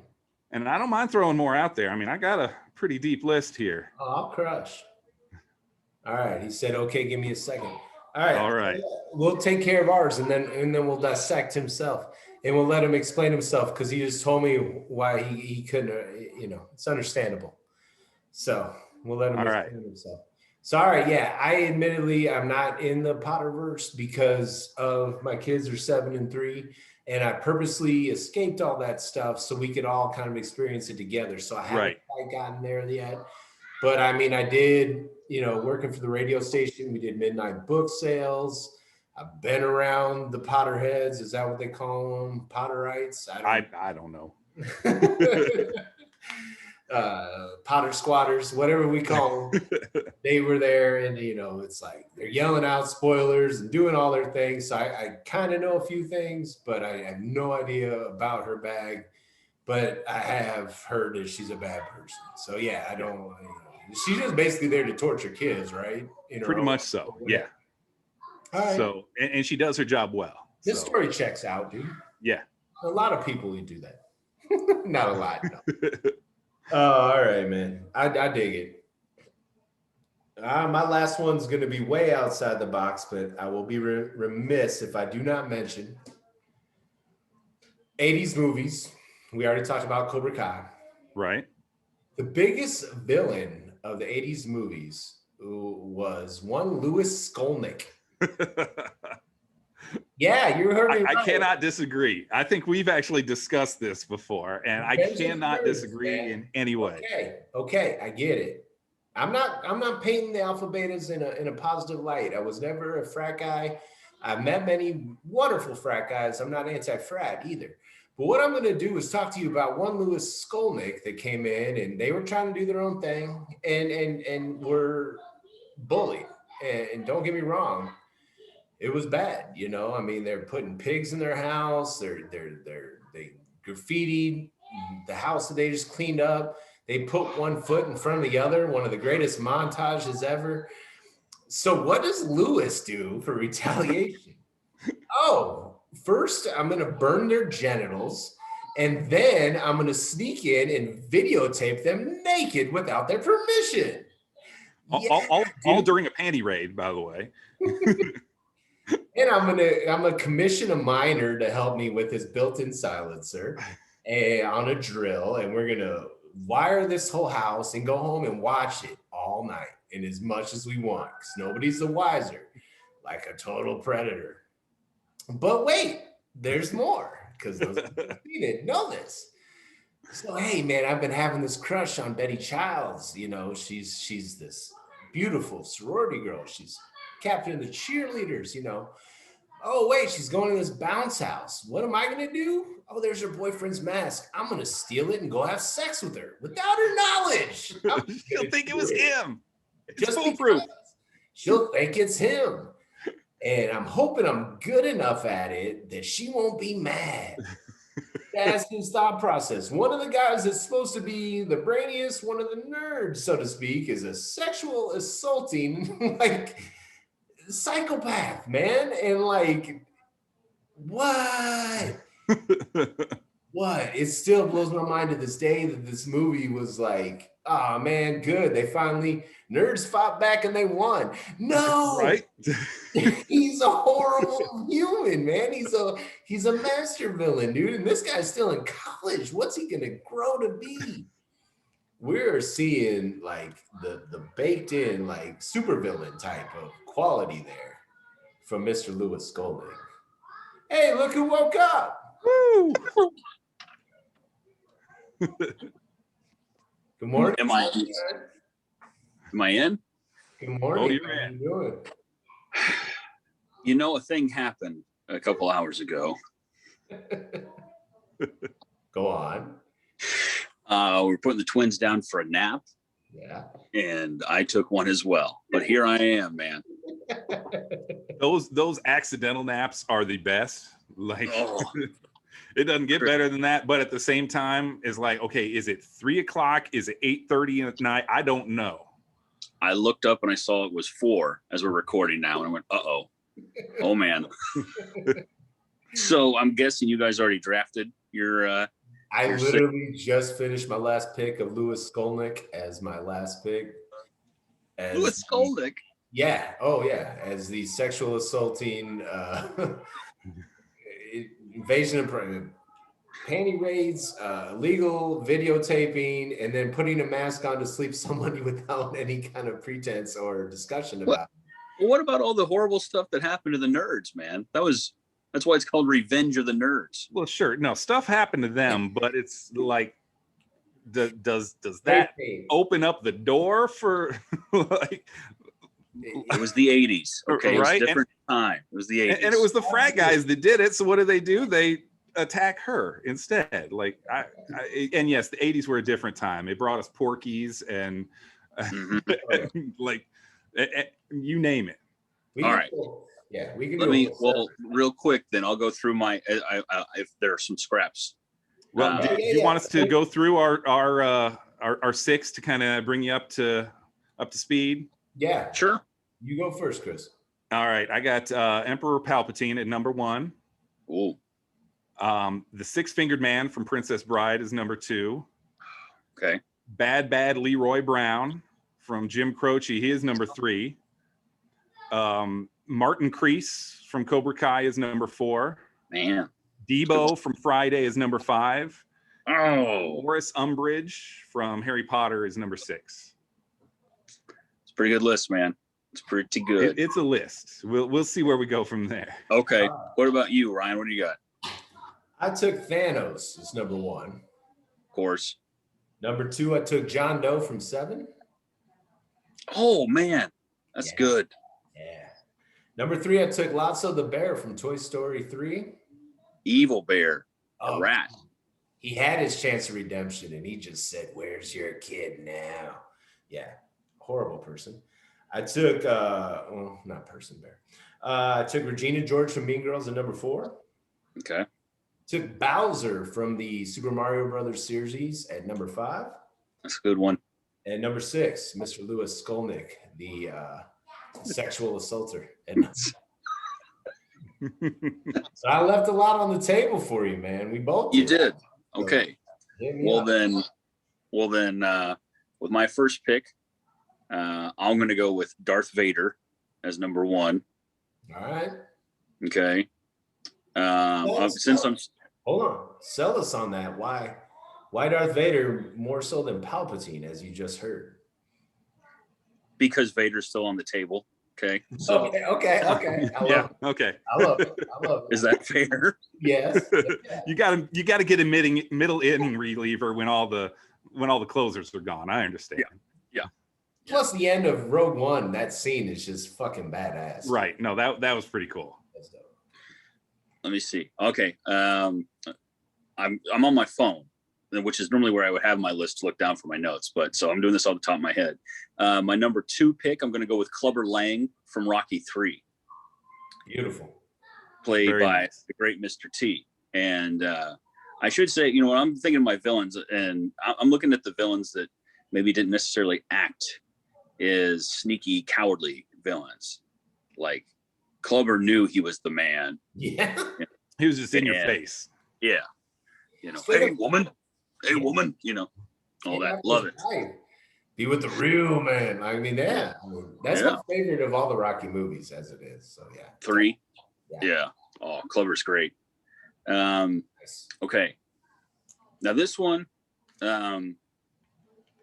I don't mind throwing more out there. I mean, I got a pretty deep list here. Oh, I'll crush. All right. He said, okay, give me a second. All right. We'll take care of ours, and then we'll dissect himself, and we'll let him explain himself, because he just told me why he couldn't, you know, it's understandable. So we'll let him explain himself. So, all right, yeah, I'm not in the Potterverse because of my kids are 7 and 3, and I purposely escaped all that stuff so we could all kind of experience it together. So I haven't quite gotten there yet, but I mean, I did, you know, working for the radio station, we did midnight book sales. I've been around the Potterheads. Is that what they call them? Potterites? I don't know. Potter squatters, whatever we call them. They were there, and you know, it's like they're yelling out spoilers and doing all their things. So I kind of know a few things, but I have no idea about her bag. But I have heard that she's a bad person. So yeah, I don't. You know, she's just basically there to torture kids, right? Pretty much so. Yeah. Right. So and she does her job well. This story checks out, dude. Yeah. A lot of people who do that. Not a lot. No. Oh, all right, man. I dig it. My last one's going to be way outside the box, but I will be remiss if I do not mention 80s movies. We already talked about Cobra Kai. Right. The biggest villain of the 80s movies was one Louis Skolnick. Yeah, you heard me right. I cannot disagree. I think we've actually discussed this before, and I cannot disagree in any way. Okay, I get it. I'm not painting the alpha betas in a positive light. I was never a frat guy. I've met many wonderful frat guys. I'm not anti-frat either. But what I'm going to do is talk to you about one Louis Skolnick that came in, and they were trying to do their own thing, and were bullied. And don't get me wrong, it was bad. You know, I mean, they're putting pigs in their house. They graffitied the house that they just cleaned up. They put one foot in front of the other. One of the greatest montages ever. So what does Louis do for retaliation? Oh, first I'm going to burn their genitals, and then I'm going to sneak in and videotape them naked without their permission. All during a panty raid, by the way. And I'm gonna commission a miner to help me with his built-in silencer and on a drill, and we're gonna wire this whole house and go home and watch it all night and as much as we want, because nobody's the wiser, like a total predator. But wait, there's more, because those people didn't know this. So hey man, I've been having this crush on Betty Childs. You know, she's this beautiful sorority girl. She's captain of the cheerleaders, you know. Oh, wait, she's going to this bounce house. What am I going to do? Oh, there's her boyfriend's mask. I'm going to steal it and go have sex with her without her knowledge. She'll think it was him. It's foolproof. She'll think it's him. And I'm hoping I'm good enough at it that she won't be mad. That's his thought process. One of the guys that's supposed to be the brainiest, one of the nerds, so to speak, is a sexual assaulting, like, psychopath, man. And like, what? What? It still blows my mind to this day that this movie was like, oh man, good. They finally, nerds fought back and they won. No, right? He's a horrible human, man. He's a master villain, dude. And this guy's still in college. What's he gonna grow to be? We're seeing like the baked in like super villain type of quality there from Mr. Louis Skolnick. Hey, look who woke up. Woo! Good morning. Am I in? Good morning. Oh, you're How in. you doing? You know, a thing happened a couple hours ago. Go on. We're putting the twins down for a nap. Yeah. And I took one as well. But here I am, man. Those accidental naps are the best. Like, Oh. It doesn't get better than that. But at the same time, it's like, okay, is it 3 o'clock? Is it 8:30 at night? I don't know. I looked up and I saw it was 4 as we're recording now. And I went, uh-oh. Oh, man. So I'm guessing you guys already drafted your... I literally just finished my last pick of Louis Skolnick as my last pick. Louis Skolnick? Yeah. Oh, yeah. As the sexual assaulting invasion of panty raids, illegal videotaping, and then putting a mask on to sleep somebody without any kind of pretense or discussion about it. Well, what about all the horrible stuff that happened to the nerds, man? That's why it's called Revenge of the Nerds. Well, sure. No, stuff happened to them, but it's like, does that open up the door for like? It was the 80s. Okay, right? It was a different time. It was the 80s. And it was the frat guys that did it. So what do? They attack her instead. Like, and yes, the 80s were a different time. It brought us Porkies and, and like, you name it. All right. Yeah, we can. Well, real quick, then I'll go through my. If there are some scraps. Well, do you want us to go through our 6 to kind of bring you up to speed? Yeah, sure. You go first, Chris. All right, I got Emperor Palpatine at number 1. Ooh. The Six-Fingered Man from Princess Bride is number 2. Okay. Bad Leroy Brown from Jim Croce, he is number 3. Martin Crease from Cobra Kai is number 4. Man. Debo from Friday is number 5. Oh. Dolores Umbridge from Harry Potter is number 6. pretty good list, man. It's pretty good. It's a list. We'll see where we go from there. Okay. What about you, Ryan? What do you got? I took Thanos as number 1. Of course. Number 2, I took John Doe from 7. Oh man, that's good. Yeah. Number 3, I took Lotso the bear from Toy Story 3. Evil bear, a rat. He had his chance of redemption, and he just said, "Where's your kid now?" Yeah, horrible person. I took, well, not person bear. I took Regina George from Mean Girls at number 4. Okay. Took Bowser from the Super Mario Brothers series at number 5. That's a good one. And number 6, Mr. Louis Skolnick, the sexual assaulter. So I left a lot on the table for you, man. We both You did. So Okay. Well then, with my first pick, I'm going to go with Darth Vader as number 1. All right. Okay. Hold on. Sell us on that. Why Darth Vader more so than Palpatine, as you just heard? Because Vader's still on the table. Okay. So Okay. I love it. Okay. I love it. Is that fair? Yes. You got to get a middle inning reliever when all the closers are gone. I understand. Yeah. Plus the end of Rogue One, that scene is just fucking badass. Right. No, that was pretty cool. That's dope. Let me see. Okay. I'm on my phone, which is normally where I would have my list to look down for my notes. But so I'm doing this off the top of my head. My number 2 pick, I'm going to go with Clubber Lang from Rocky 3. Beautiful. Played Very by nice. the great Mr. T. And I should say, when I'm thinking of my villains, and I'm looking at the villains that maybe didn't necessarily act as sneaky, cowardly villains. Like Clubber knew he was the man. Yeah. He was just in your face. Yeah. Hey woman, all that. Love it. Right. Be with the real man. I mean, that's my favorite of all the Rocky movies as it is. So yeah. 3. Yeah. Yeah. Oh, Clubber's great. Nice. Okay. Now this one,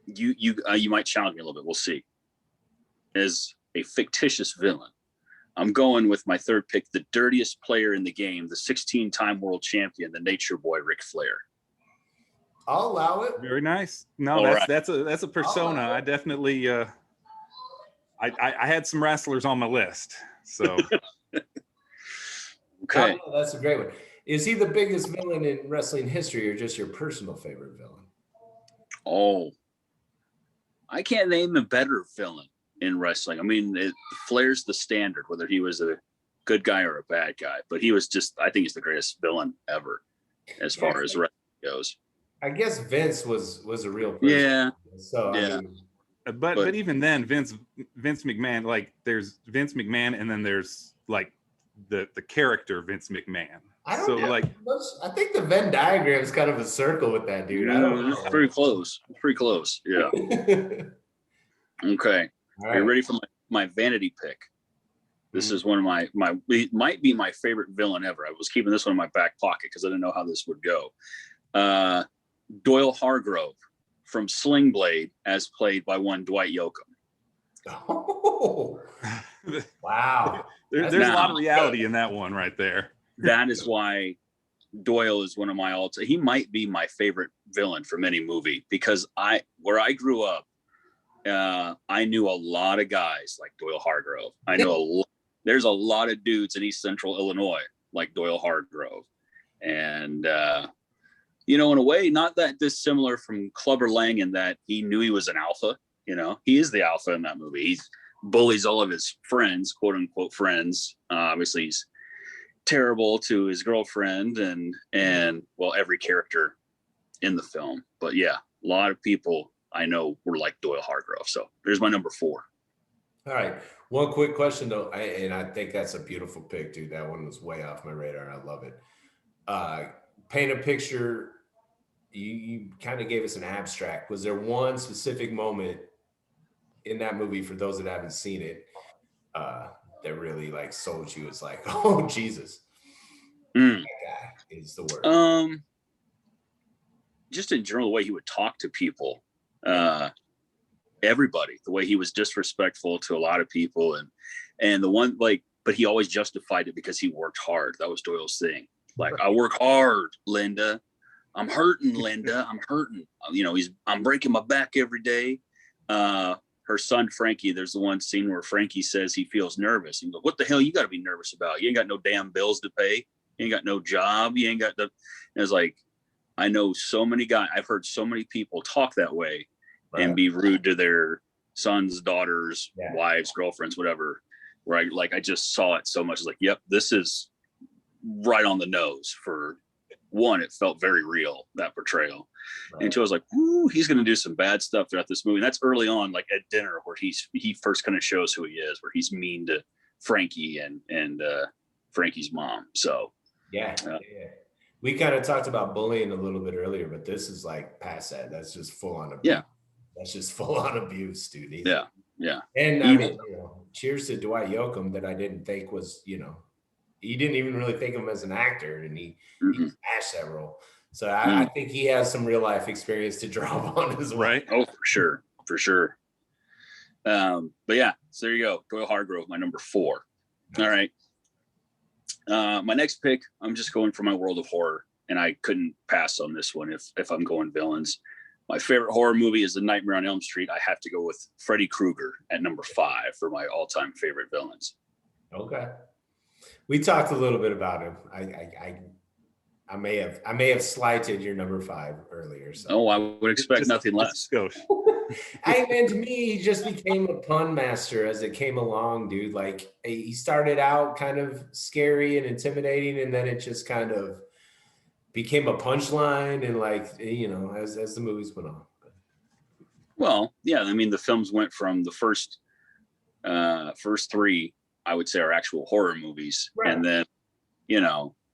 you might challenge me a little bit. We'll see. As a fictitious villain, I'm going with my 3rd pick, the dirtiest player in the game, the 16-time world champion, the Nature Boy, Ric Flair. I'll allow it. Very nice. No, that's a persona. I definitely I had some wrestlers on my list. So okay. Oh, that's a great one. Is he the biggest villain in wrestling history, or just your personal favorite villain? Oh, I can't name a better villain in wrestling. I mean, Flair's the standard, whether he was a good guy or a bad guy, but he was I think he's the greatest villain ever as far as wrestling goes. I guess Vince was a real person. Yeah. So Yeah. I mean, but even then, Vince McMahon, like there's Vince McMahon, and then there's like the character Vince McMahon. I don't So know. like I think the Venn diagram is kind of a circle with that dude. I don't know. It's pretty close. Pretty close. Yeah. Okay. All Are you right. ready for my vanity pick? This is one of it might be my favorite villain ever. I was keeping this one in my back pocket because I didn't know how this would go. Doyle Hargrove from Sling Blade, as played by one Dwight Yoakam. Oh, wow. there's a lot of reality in that one right there. That is why Doyle is one of my he might be my favorite villain from any movie, because where I grew up, I knew a lot of guys like Doyle Hargrove. I know there's a lot of dudes in East Central Illinois like Doyle Hargrove. And, in a way, not that dissimilar from Clubber Lang in that he knew he was an alpha. He is the alpha in that movie. He bullies all of his friends, quote unquote friends. Obviously, he's terrible to his girlfriend and well, every character in the film. But yeah, a lot of people I know were like Doyle Hargrove. So there's my number 4. All right. One quick question though, and I think that's a beautiful pick, dude. That one was way off my radar. I love it. Paint a picture. You kind of gave us an abstract. Was there one specific moment in that movie, for those that haven't seen it, that really like sold you? It's like, oh Jesus, that guy is the word. Just in general, the way he would talk to people. everybody, the way he was disrespectful to a lot of people, and the one like, but he always justified it because he worked hard. That was Doyle's thing. Like, I work hard, Linda. I'm hurting, Linda. I'm hurting. You know, I'm breaking my back every day. Her son Frankie, there's the one scene where Frankie says he feels nervous. He goes, "What the hell you got to be nervous about? You ain't got no damn bills to pay. You ain't got no job. You ain't got the." And it's like, I know so many guys. I've heard so many people talk that way and be rude to their sons, daughters, wives, girlfriends, whatever. Where I just saw it so much. It's like, yep, this is right on the nose. For one, it felt very real, that portrayal. Right. And two, I was like, ooh, he's going to do some bad stuff throughout this movie. And that's early on, like at dinner, where he first kind of shows who he is, where he's mean to Frankie and Frankie's mom. So yeah. We kind of talked about bullying a little bit earlier, but this is like past that. That's just full on abuse. Yeah. That's just full on abuse, dude. Yeah. And I mean, cheers to Dwight Yoakam, that I didn't think was, he didn't even really think of him as an actor, and he smashed that role. So I think he has some real life experience to draw on as well. Right. Oh, for sure. But yeah, so there you go. Doyle Hargrove, my number 4. All right. My next pick, I'm just going for my world of horror, and I couldn't pass on this one if I'm going villains. My favorite horror movie is The Nightmare on Elm Street. I have to go with Freddy Krueger at number 5 for my all-time favorite villains. Okay. We talked a little bit about him. I may have slighted your number 5 earlier. So. Oh, I would expect nothing less. I mean, to me, he just became a pun master as it came along, dude. Like, he started out kind of scary and intimidating, and then it just kind of became a punchline, and like, as the movies went on. Well, yeah, I mean, the films went from the first 3, I would say, are actual horror movies, right. And then,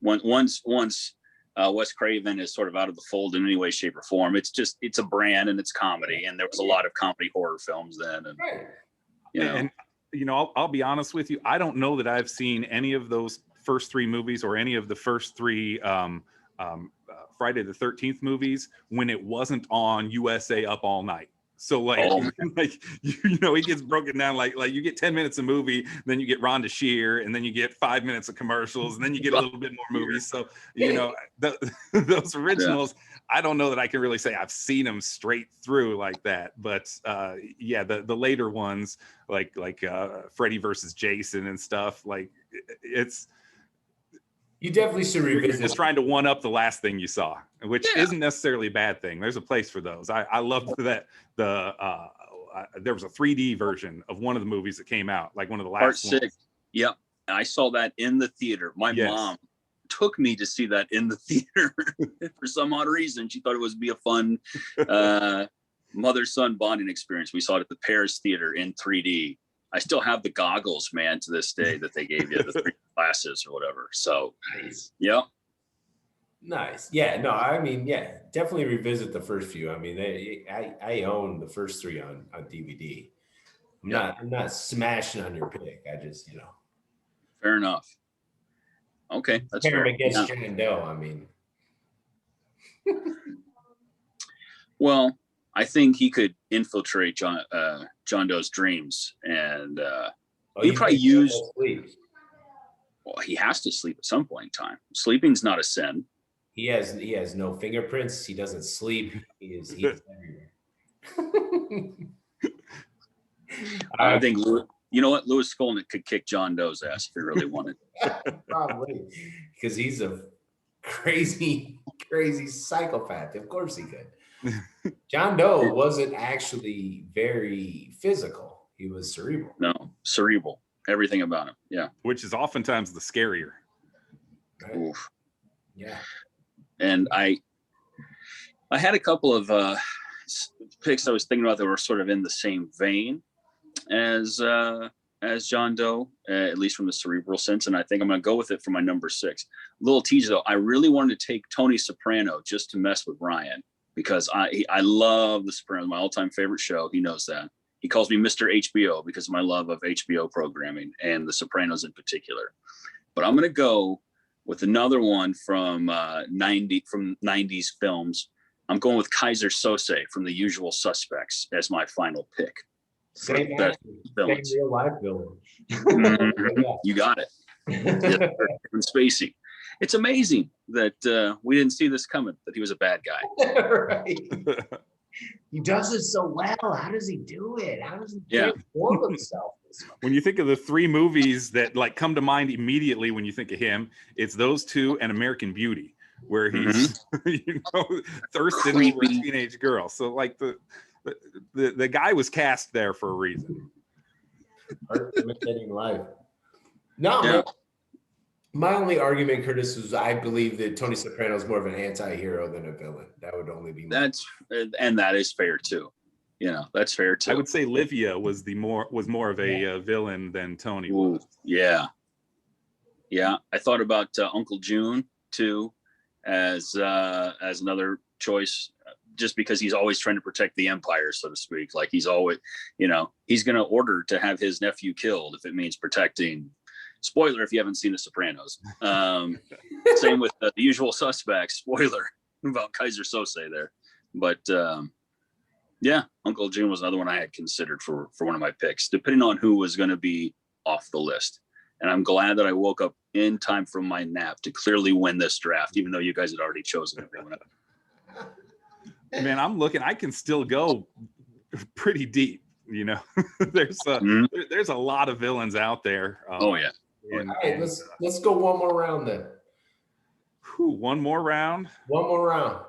once Wes Craven is sort of out of the fold in any way, shape, or form, it's a brand and it's comedy, and there was a lot of comedy horror films then, and right. And I'll be honest with you, I don't know that I've seen any of those first 3 movies or any of the first 3 Friday the 13th movies when it wasn't on USA Up All Night. So it gets broken down like you get 10 minutes of movie, then you get Rhonda Shear, and then you get 5 minutes of commercials, and then you get a little bit more movies. So those originals, I don't know that I can really say I've seen them straight through like that. But the later ones like Freddy versus Jason and stuff, like it's. You definitely should revisit. Just trying to one up the last thing you saw, which isn't necessarily a bad thing. There's a place for those. I loved that there was a 3D version of one of the movies that came out, like one of the last Part 6. Ones. Yep, I saw that in the theater. My mom took me to see that in the theater for some odd reason. She thought it would be a fun mother-son bonding experience. We saw it at the Paris Theater in 3D. I still have the goggles, man, to this day that they gave you, the 3 glasses or whatever. So, nice. Yep. Nice. Yeah, no, I mean, definitely revisit the first few. I mean, I own the first 3 on DVD. I'm not smashing on your pick. I just, Fair enough. Okay. That's fair. Fair Against John Doe, I mean. Well, I think he could infiltrate John Doe's dreams, and he probably use. Well, he has to sleep at some point in time. Sleeping's not a sin. He has no fingerprints. He doesn't sleep. He's everywhere. I think Louis Skolnick could kick John Doe's ass if he really wanted. Probably, because he's a crazy psychopath. Of course he could. John Doe wasn't actually very physical. He was cerebral. No, cerebral. Everything about him. Yeah. Which is oftentimes the scarier. Right. Oof. Yeah. And I had a couple of picks I was thinking about that were sort of in the same vein as John Doe, at least from the cerebral sense. And I think I'm going to go with it for my number 6. Little teaser though, I really wanted to take Tony Soprano just to mess with Ryan, because I love The Sopranos, my all-time favorite show. He knows that. He calls me Mr. HBO because of my love of HBO programming and The Sopranos in particular. But I'm going to go with another one from 90s films, I'm going with Kaiser Sose from The Usual Suspects as my final pick. Same real life villain. You got it. And Spacey. It's amazing that we didn't see this coming, that he was a bad guy. Right. He does it so well. How does he do it? How does he transform himself? When you think of the 3 movies that like come to mind immediately when you think of him, it's those 2 and American Beauty, where he's thirsting over a teenage girl. So like the guy was cast there for a reason. Imitating life. No, my only argument, Curtis, is I believe that Tony Soprano is more of an anti-hero than a villain. That would only be that is fair too. That's fair too. I would say Livia was more of a villain than Tony was. Yeah. I thought about Uncle June too, as another choice, just because he's always trying to protect the empire, so to speak. Like he's always, he's going to order to have his nephew killed if it means protecting. Spoiler if you haven't seen The Sopranos. Same with The Usual Suspects. Spoiler about Kaiser Sose there. But Uncle June was another one I had considered for one of my picks, depending on who was going to be off the list. And I'm glad that I woke up in time from my nap to clearly win this draft, even though you guys had already chosen everyone. Man, I'm looking. I can still go pretty deep. There's a lot of villains out there. All right, let's go one more round then. One more round. One more round.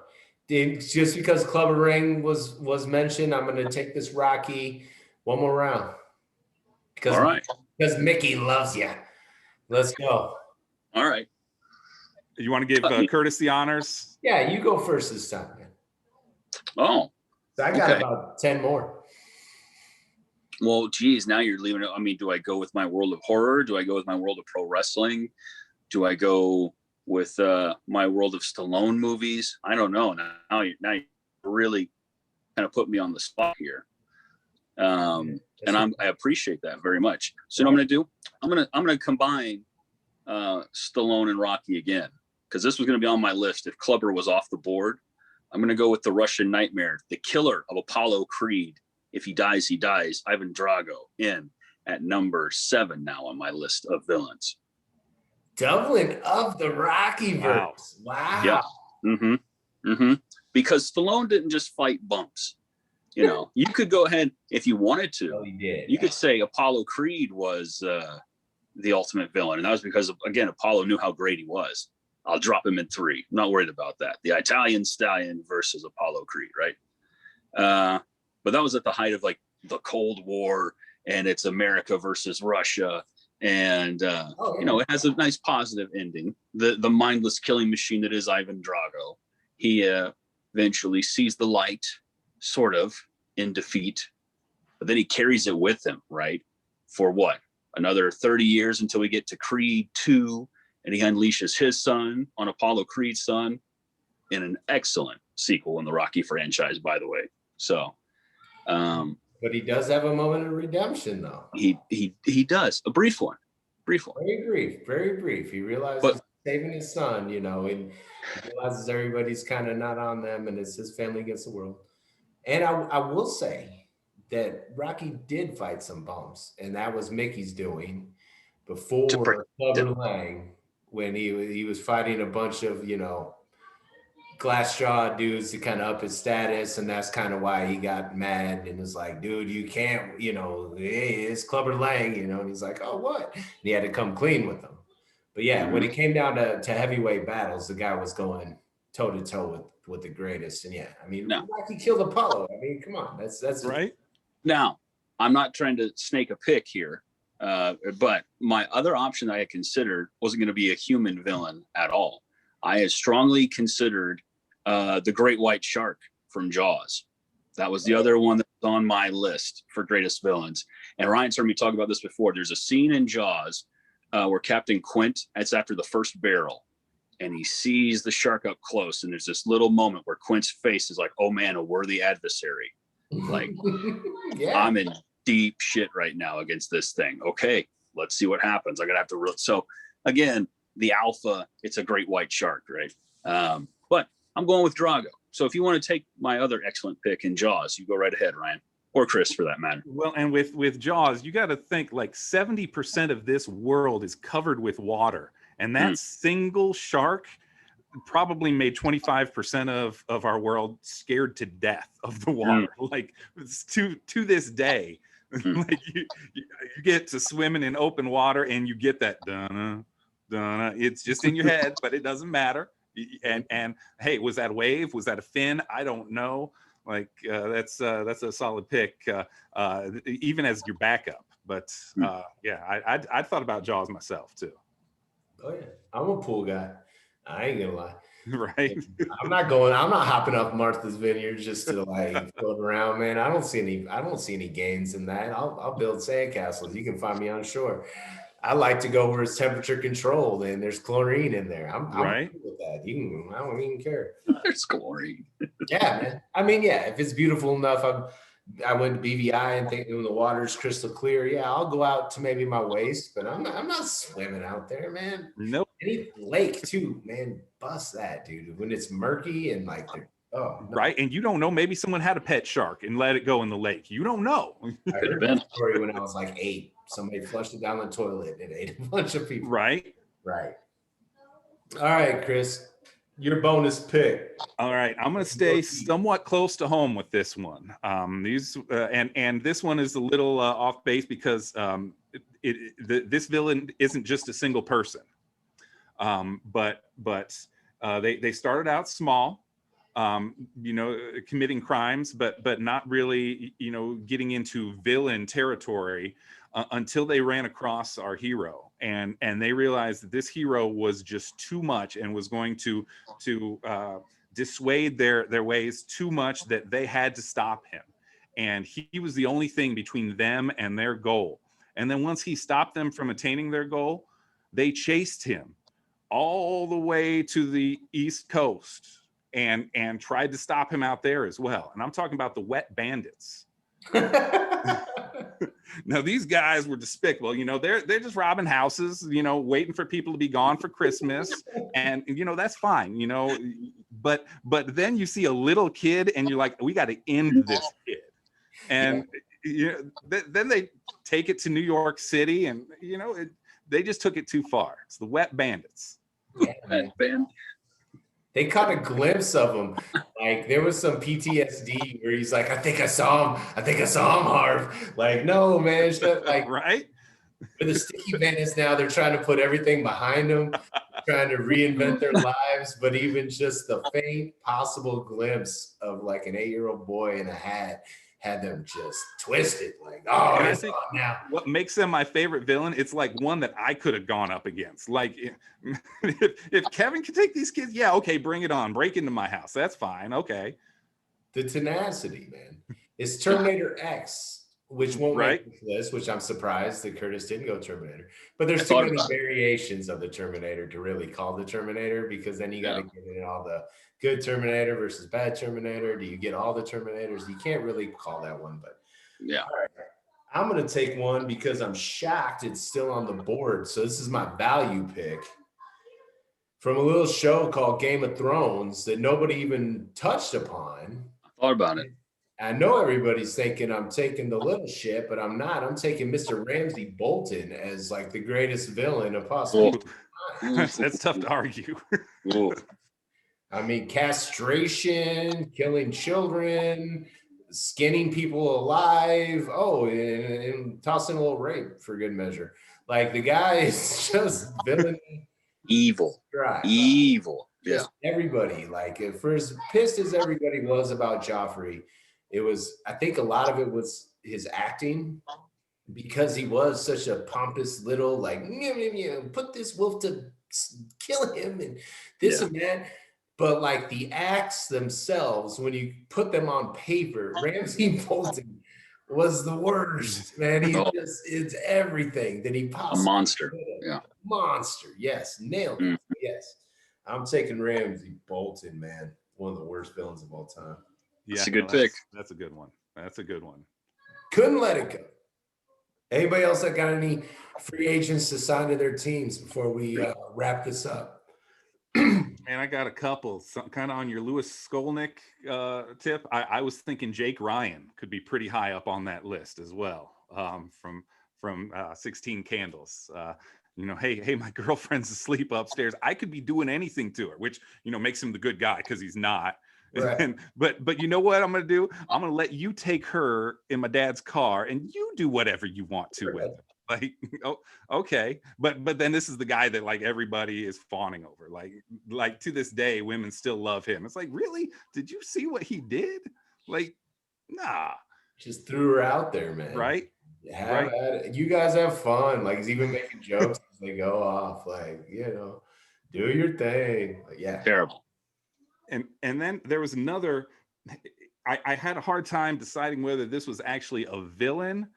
Just because Clubber Ring was mentioned, I'm going to take this Rocky. One more round. Because Mickey loves you. Let's go. All right. You want to give Curtis the honors? Yeah, you go first this time, man. Oh. So I got about 10 more. Well, geez, now you're leaving it. I mean, do I go with my world of horror? Do I go with my world of pro wrestling? Do I go with my world of Stallone movies? I don't know. Now you really kind of put me on the spot here. And I appreciate that very much. So what I'm going to do? I'm going to combine Stallone and Rocky again, because this was going to be on my list if Clubber was off the board. I'm going to go with the Russian Nightmare, the killer of Apollo Creed. If he dies, he dies. Ivan Drago in at number 7 now on my list of villains. Doubling of the Rocky verse. Wow. Yeah. Because Stallone didn't just fight bumps. You could go ahead if you wanted to. Oh, he did. You could say Apollo Creed was the ultimate villain. And that was because, again, Apollo knew how great he was. I'll drop him in 3. I'm not worried about that. The Italian Stallion versus Apollo Creed, right? But that was at the height of like the Cold War, and it's America versus Russia. And, it has a nice positive ending. The mindless killing machine that is Ivan Drago. He eventually sees the light, sort of, in defeat. But then he carries it with him, right? For what? Another 30 years until we get to Creed 2. And he unleashes his son on Apollo Creed's son in an excellent sequel in the Rocky franchise, by the way. So, but he does have a moment of redemption, though. He does a brief one. Very brief. He realizes saving his son, and he realizes everybody's kind of not on them, and it's his family against the world. And I will say that Rocky did fight some bumps, and that was Mickey's doing before Clubber Lang, when he was fighting a bunch of glass jaw dudes to kind of up his status, and that's kind of why he got mad and was like, dude, you can't, hey, it's Clubber Lang, and he's like, oh, what? And he had to come clean with them. But yeah, when it came down to heavyweight battles, the guy was going toe to toe with the greatest. And Rocky killed Apollo. I mean, come on, that's right. Now, I'm not trying to snake a pick here, but my other option I had considered wasn't going to be a human villain at all. I had strongly considered the great white shark from Jaws. That was the other one that was on my list for greatest villains. And Ryan's heard me talk about this before. There's a scene in Jaws where Captain Quint, it's after the first barrel, and he sees the shark up close. And there's this little moment where Quint's face is like, oh man, a worthy adversary. Like, I'm in deep shit right now against this thing. Okay, let's see what happens. I'm going to have to so again, the alpha, it's a great white shark, right? But I'm going with Drago. So if you want to take my other excellent pick in Jaws, you go right ahead, Ryan, or Chris for that matter. Well, and with Jaws, you got to think like 70% of this world is covered with water, and that single shark probably made 25% of our world scared to death of the water. Like to this day, like you get to swimming in open water and you get that dun dun. It's just in your head, but it doesn't matter. And hey, was that a wave? Was that a fin? I don't know. Like that's a solid pick, even as your backup. But yeah, I thought about Jaws myself too. Oh yeah, I'm a pool guy. I ain't gonna lie. Right. I'm not hopping up Martha's Vineyard just to like float around, man. I don't see any gains in that. I'll build sandcastles. You can find me on shore. I like to go where it's temperature controlled and there's chlorine in there. I'm right cool with that. I don't even care. There's chlorine. Yeah, man. I mean, yeah, if it's beautiful enough, I went to BVI and thinking the water's crystal clear. Yeah, I'll go out to maybe my waist, but I'm not swimming out there, man. Nope. Any lake too, man. Bust that, dude. When it's murky and like, oh, no. Right. And you don't know, maybe someone had a pet shark and let it go in the lake. You don't know. I heard that story when I was like 8. Somebody flushed it down the toilet and ate a bunch of people. Right. Right. All right, Chris, your bonus pick. All right, I'm going to stay somewhat close to home with this one. And this one is a little off base because this villain isn't just a single person, but they started out small, committing crimes, but not really, getting into villain territory until they ran across our hero, and they realized that this hero was just too much and was going to dissuade their ways too much that they had to stop him. And he was the only thing between them and their goal. And then once he stopped them from attaining their goal, they chased him all the way to the East Coast and tried to stop him out there as well. And I'm talking about the Wet Bandits. Now these guys were despicable. They're just robbing houses, waiting for people to be gone for Christmas, and that's fine, but then you see a little kid and you're like, we got to end this kid. And then they take it to New York City, and they just took it too far. It's the Wet Bandits. Yeah, man. They caught a glimpse of him. Like there was some PTSD where he's like, I think I saw him, Harv. Like, no, man. Like, right? For the sticky bandits now, they're trying to put everything behind them, trying to reinvent their lives. But even just the faint possible glimpse of like an 8-year-old boy in a hat had them just twisted. Like, oh, and I it's think on now. What makes them my favorite villain, it's like one that I could have gone up against. Like if Kevin could take these kids, yeah, okay, bring it on. Break into my house. That's fine. Okay. The tenacity, man. It's Terminator X, which won't make this list, which I'm surprised that Curtis didn't go Terminator. But there's too many variations of the Terminator to really call the Terminator, because then you got to get in all the good Terminator versus bad Terminator. Do you get all the Terminators? You can't really call that one, but yeah. All right. I'm going to take one because I'm shocked it's still on the board. So this is my value pick from a little show called Game of Thrones that nobody even touched upon. I thought about it. I know everybody's thinking I'm taking the little shit, but I'm not. I'm taking Mr. Ramsay Bolton as like the greatest villain of possible. That's tough to argue. I mean, castration, killing children, skinning people alive. Oh, and tossing a little rape for good measure. Like the guy is just villain. Evil. Right. Evil. Yeah. Everybody, like for as pissed as everybody was about Joffrey, I think a lot of it was his acting, because he was such a pompous little, like, put this wolf to kill him and this and that. But like the acts themselves, when you put them on paper, Ramsay Bolton was the worst, man. It's everything that he possibly a monster. could. Yeah. Monster. Yes. Nailed it. Yes. I'm taking Ramsay Bolton, man. One of the worst villains of all time. Yeah, that's a good pick. That's a good one. That's a good one. Couldn't let it go. Anybody else that got any free agents to sign to their teams before we wrap this up? Man, I got a couple. Kind of on your Louis Skolnick tip. I was thinking Jake Ryan could be pretty high up on that list as well. From 16 Candles. Hey, my girlfriend's asleep upstairs. I could be doing anything to her, which makes him the good guy because he's not. Right. But you know what I'm gonna do? I'm gonna let you take her in my dad's car, and you do whatever you want to with her. Like, oh, okay, but then this is the guy that like everybody is fawning over. Like to this day, women still love him. It's like, really? Did you see what he did? Like, nah. Just threw her out there, man. Right. Have at it. You guys have fun. Like he's even making jokes as they go off. Like, do your thing. Like, yeah. Terrible. And then there was another. I had a hard time deciding whether this was actually a villain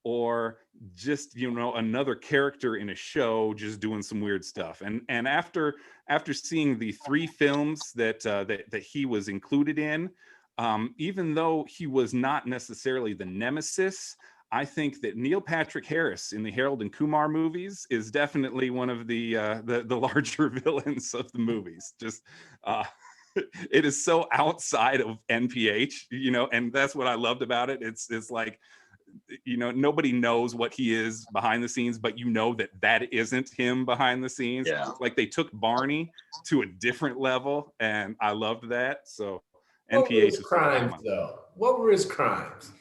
or just another character in a show just doing some weird stuff. And after seeing the 3 films that he was included in, even though he was not necessarily the nemesis, I think that Neil Patrick Harris in the Harold and Kumar movies is definitely one of the larger villains of the movies. Just it is so outside of NPH, and that's what I loved about it. It's like, nobody knows what he is behind the scenes, but that isn't him behind the scenes. Yeah. Like they took Barney to a different level, and I loved that. So What were NPH his crimes, though? What were his crimes?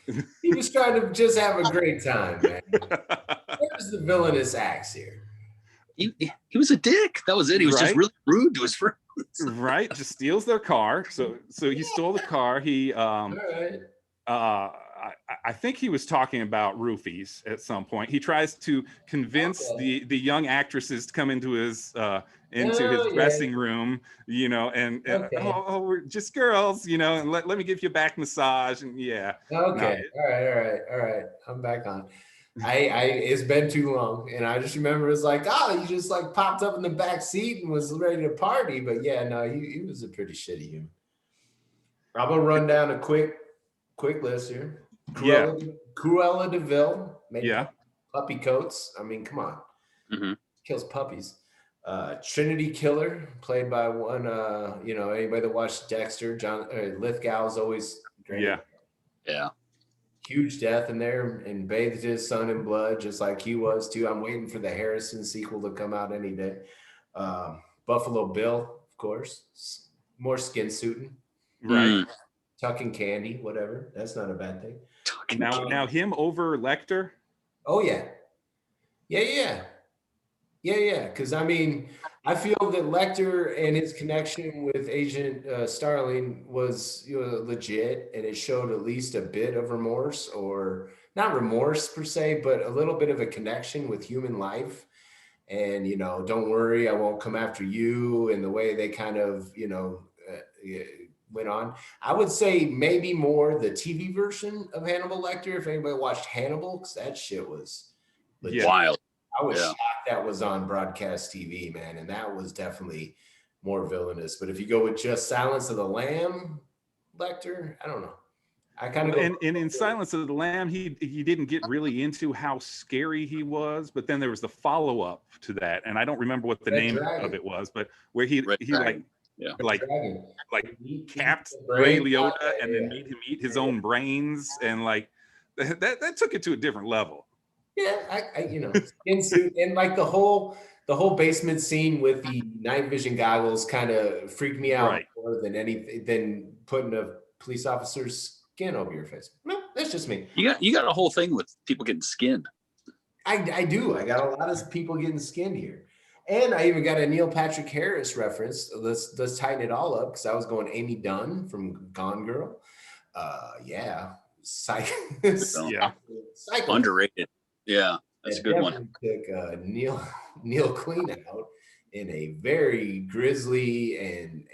He was trying to just have a great time, man. Where's the villainous acts here? He was a dick. That was it. He was just really rude to his friends. Right. Just steals their car. So he stole the car. He All right. I think he was talking about roofies at some point. He tries to convince the young actresses to come into his dressing room, and we're just girls, and let me give you a back massage, and yeah. Okay. All right. I'm back on. It's been too long, and I just remember it's like, he just like popped up in the back seat and was ready to party. But yeah, no, he was a pretty shitty human. I'm gonna run down a quick list here. Cruella De Vil made puppy coats. I mean, come on. Mm-hmm. Kills puppies. Trinity Killer, played by one, anybody that watched Dexter, John Lithgow's always great. Yeah. Huge death in there and bathed his son in blood, just like he was too. I'm waiting for the Harrison sequel to come out any day. Buffalo Bill, of course. More skin suiting. Right. Tucking candy, whatever. That's not a bad thing. Now him over Lecter? Oh, yeah. Yeah. Because, I mean, I feel that Lecter and his connection with Agent Starling was legit, and it showed at least a bit of remorse, or not remorse per se, but a little bit of a connection with human life. And, don't worry, I won't come after you, and the way they kind of, went on. I would say maybe more the TV version of Hannibal Lecter, if anybody watched Hannibal, because that shit was legit. Wild. I was shocked that was on broadcast TV, man, and that was definitely more villainous. But if you go with just Silence of the Lamb Lecter, I don't know. I kind of and in Silence of the Lamb, he didn't get really into how scary he was, but then there was the follow-up to that, and I don't remember what the name of it was, but where he capped Ray Liotta and then made him eat his own brains, and like that took it to a different level. Yeah, I skin suit, and like the whole basement scene with the night vision goggles kind of freaked me out more than putting a police officer's skin over your face. No, that's just me. You got a whole thing with people getting skinned. I do. I got a lot of people getting skinned here. And I even got a Neil Patrick Harris reference. Let's tighten it all up, because I was going Amy Dunn from Gone Girl. Psycho. Underrated. Yeah, that's a good one. Took Neil Clean out in a very grisly and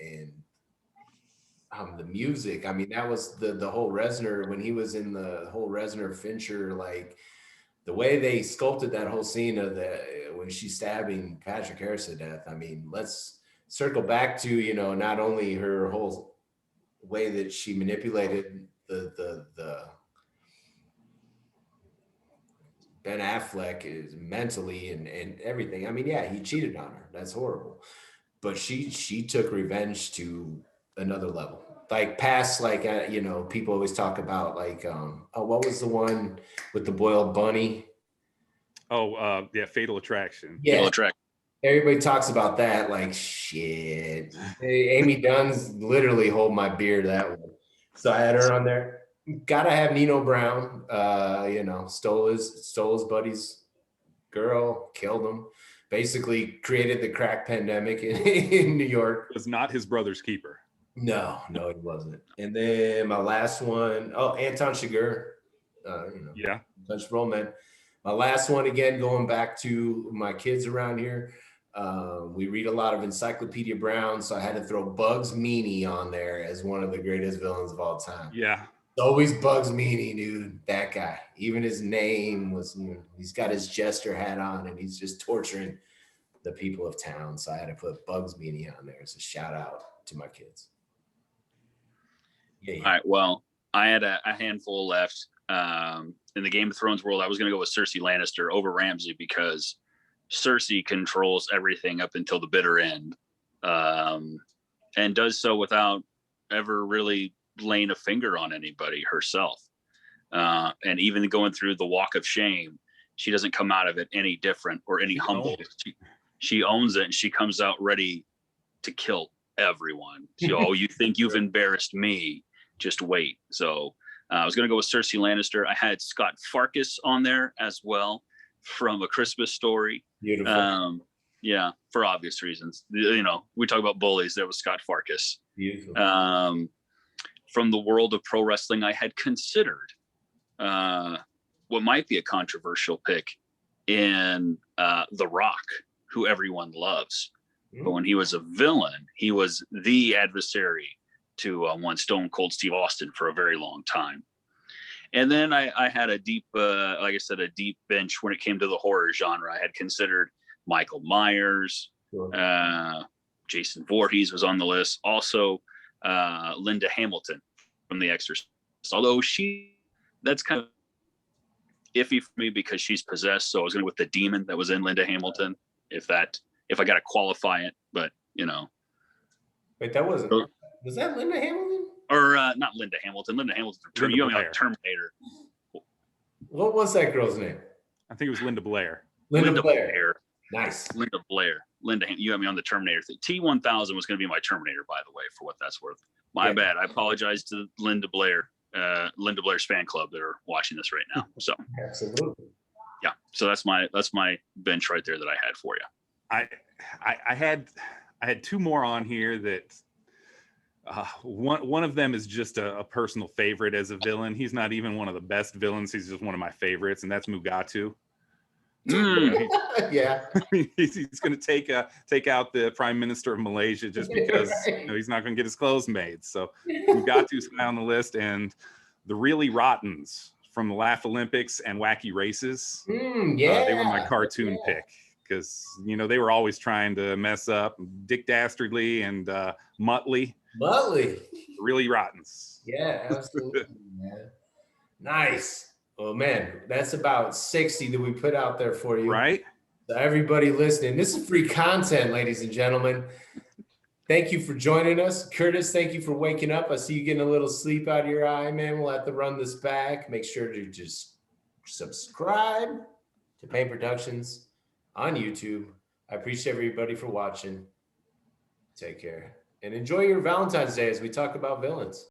the music. I mean, that was the whole Reznor, when he was in the whole Reznor Fincher, like the way they sculpted that whole scene of when she's stabbing Patrick Harris to death. I mean, let's circle back to not only her whole way that she manipulated the Ben Affleck is mentally and everything. I mean, yeah, he cheated on her. That's horrible. but she took revenge to another level. Like past, like you know, people always talk about like what was the one with the boiled bunny? Oh, yeah, Fatal Attraction. Yeah, Fatal Attraction. everybody talks about that. Like shit, Amy Dunn's literally hold my beer that one. So I had her on there. Gotta have Nino Brown. You know, stole his buddy's girl, killed him. Basically created the crack pandemic in New York. Was not his brother's keeper. No, it wasn't. And then my last one, Anton Chigurh. You know, Yeah. Punch Roll Man. My last one, again, going back to my kids around here. We read a lot of Encyclopedia Brown, so I had to throw Bugs Meany on there as one of the greatest villains of all time. Yeah. It's always Bugs Meany, dude. That guy. Even his name was, you know, he's got his jester hat on and he's just torturing the people of town. So I had to put Bugs Meany on there as a shout out to my kids. Yeah. All right. Well, I had a handful left. In the Game of Thrones world, I was going to go with Cersei Lannister over Ramsay because Cersei controls everything up until the bitter end, and does so without ever really laying a finger on anybody herself. And even going through the walk of shame, she doesn't come out of it any different or any humble. She owns it, and she comes out ready to kill everyone. So, you think you've embarrassed me? Just wait. So I was going to go with Cersei Lannister. I had Scott Farkas on there as well from A Christmas Story. Beautiful. Yeah, for obvious reasons. You know, we talk about bullies. There was Scott Farkas. Beautiful. From the world of pro wrestling, I had considered what might be a controversial pick in The Rock, who everyone loves. But when he was a villain, he was the adversary to one Stone Cold Steve Austin for a very long time. And then I had a deep, like I said, a deep bench when it came to the horror genre. I had considered Michael Myers, Jason Voorhees was on the list. Also, Linda Hamilton from The Exorcist. Although that's kind of iffy for me because she's possessed. So I was going with the demon that was in Linda Hamilton, if I got to qualify it, but you know. Wait, that wasn't. Was that Linda Hamilton? Or not Linda Hamilton. Linda Hamilton. You mean like Terminator? What was that girl's name? I think it was Linda Blair. Linda Blair. Nice. Linda Blair. You had me on the Terminator thing. T-1000 was going to be my Terminator, by the way, for what that's worth. My bad. I apologize to Linda Blair, Linda Blair's fan club that are watching this right now. So absolutely. Yeah. So that's my bench right there that I had for you. I had two more on here that one of them is just a personal favorite as a villain. He's not even one of the best villains. He's just one of my favorites, and that's Mugatu. Yeah. He's going to take out the Prime Minister of Malaysia just because he's not going to get his clothes made. So Mugatu's high on the list, and the Really Rottens from the Laugh Olympics and Wacky Races. They were my cartoon pick because they were always trying to mess up. Dick Dastardly and Muttley. Really Rottens. Yeah, absolutely, man. Nice. Oh man, that's about 60 that we put out there for you. Right. So everybody listening, this is free content, ladies and gentlemen. Thank you for joining us. Curtis, thank you for waking up. I see you getting a little sleep out of your eye, man. We'll have to run this back. Make sure to just subscribe to Pain Productions on YouTube. I appreciate everybody for watching. Take care. And enjoy your Valentine's Day as we talk about villains.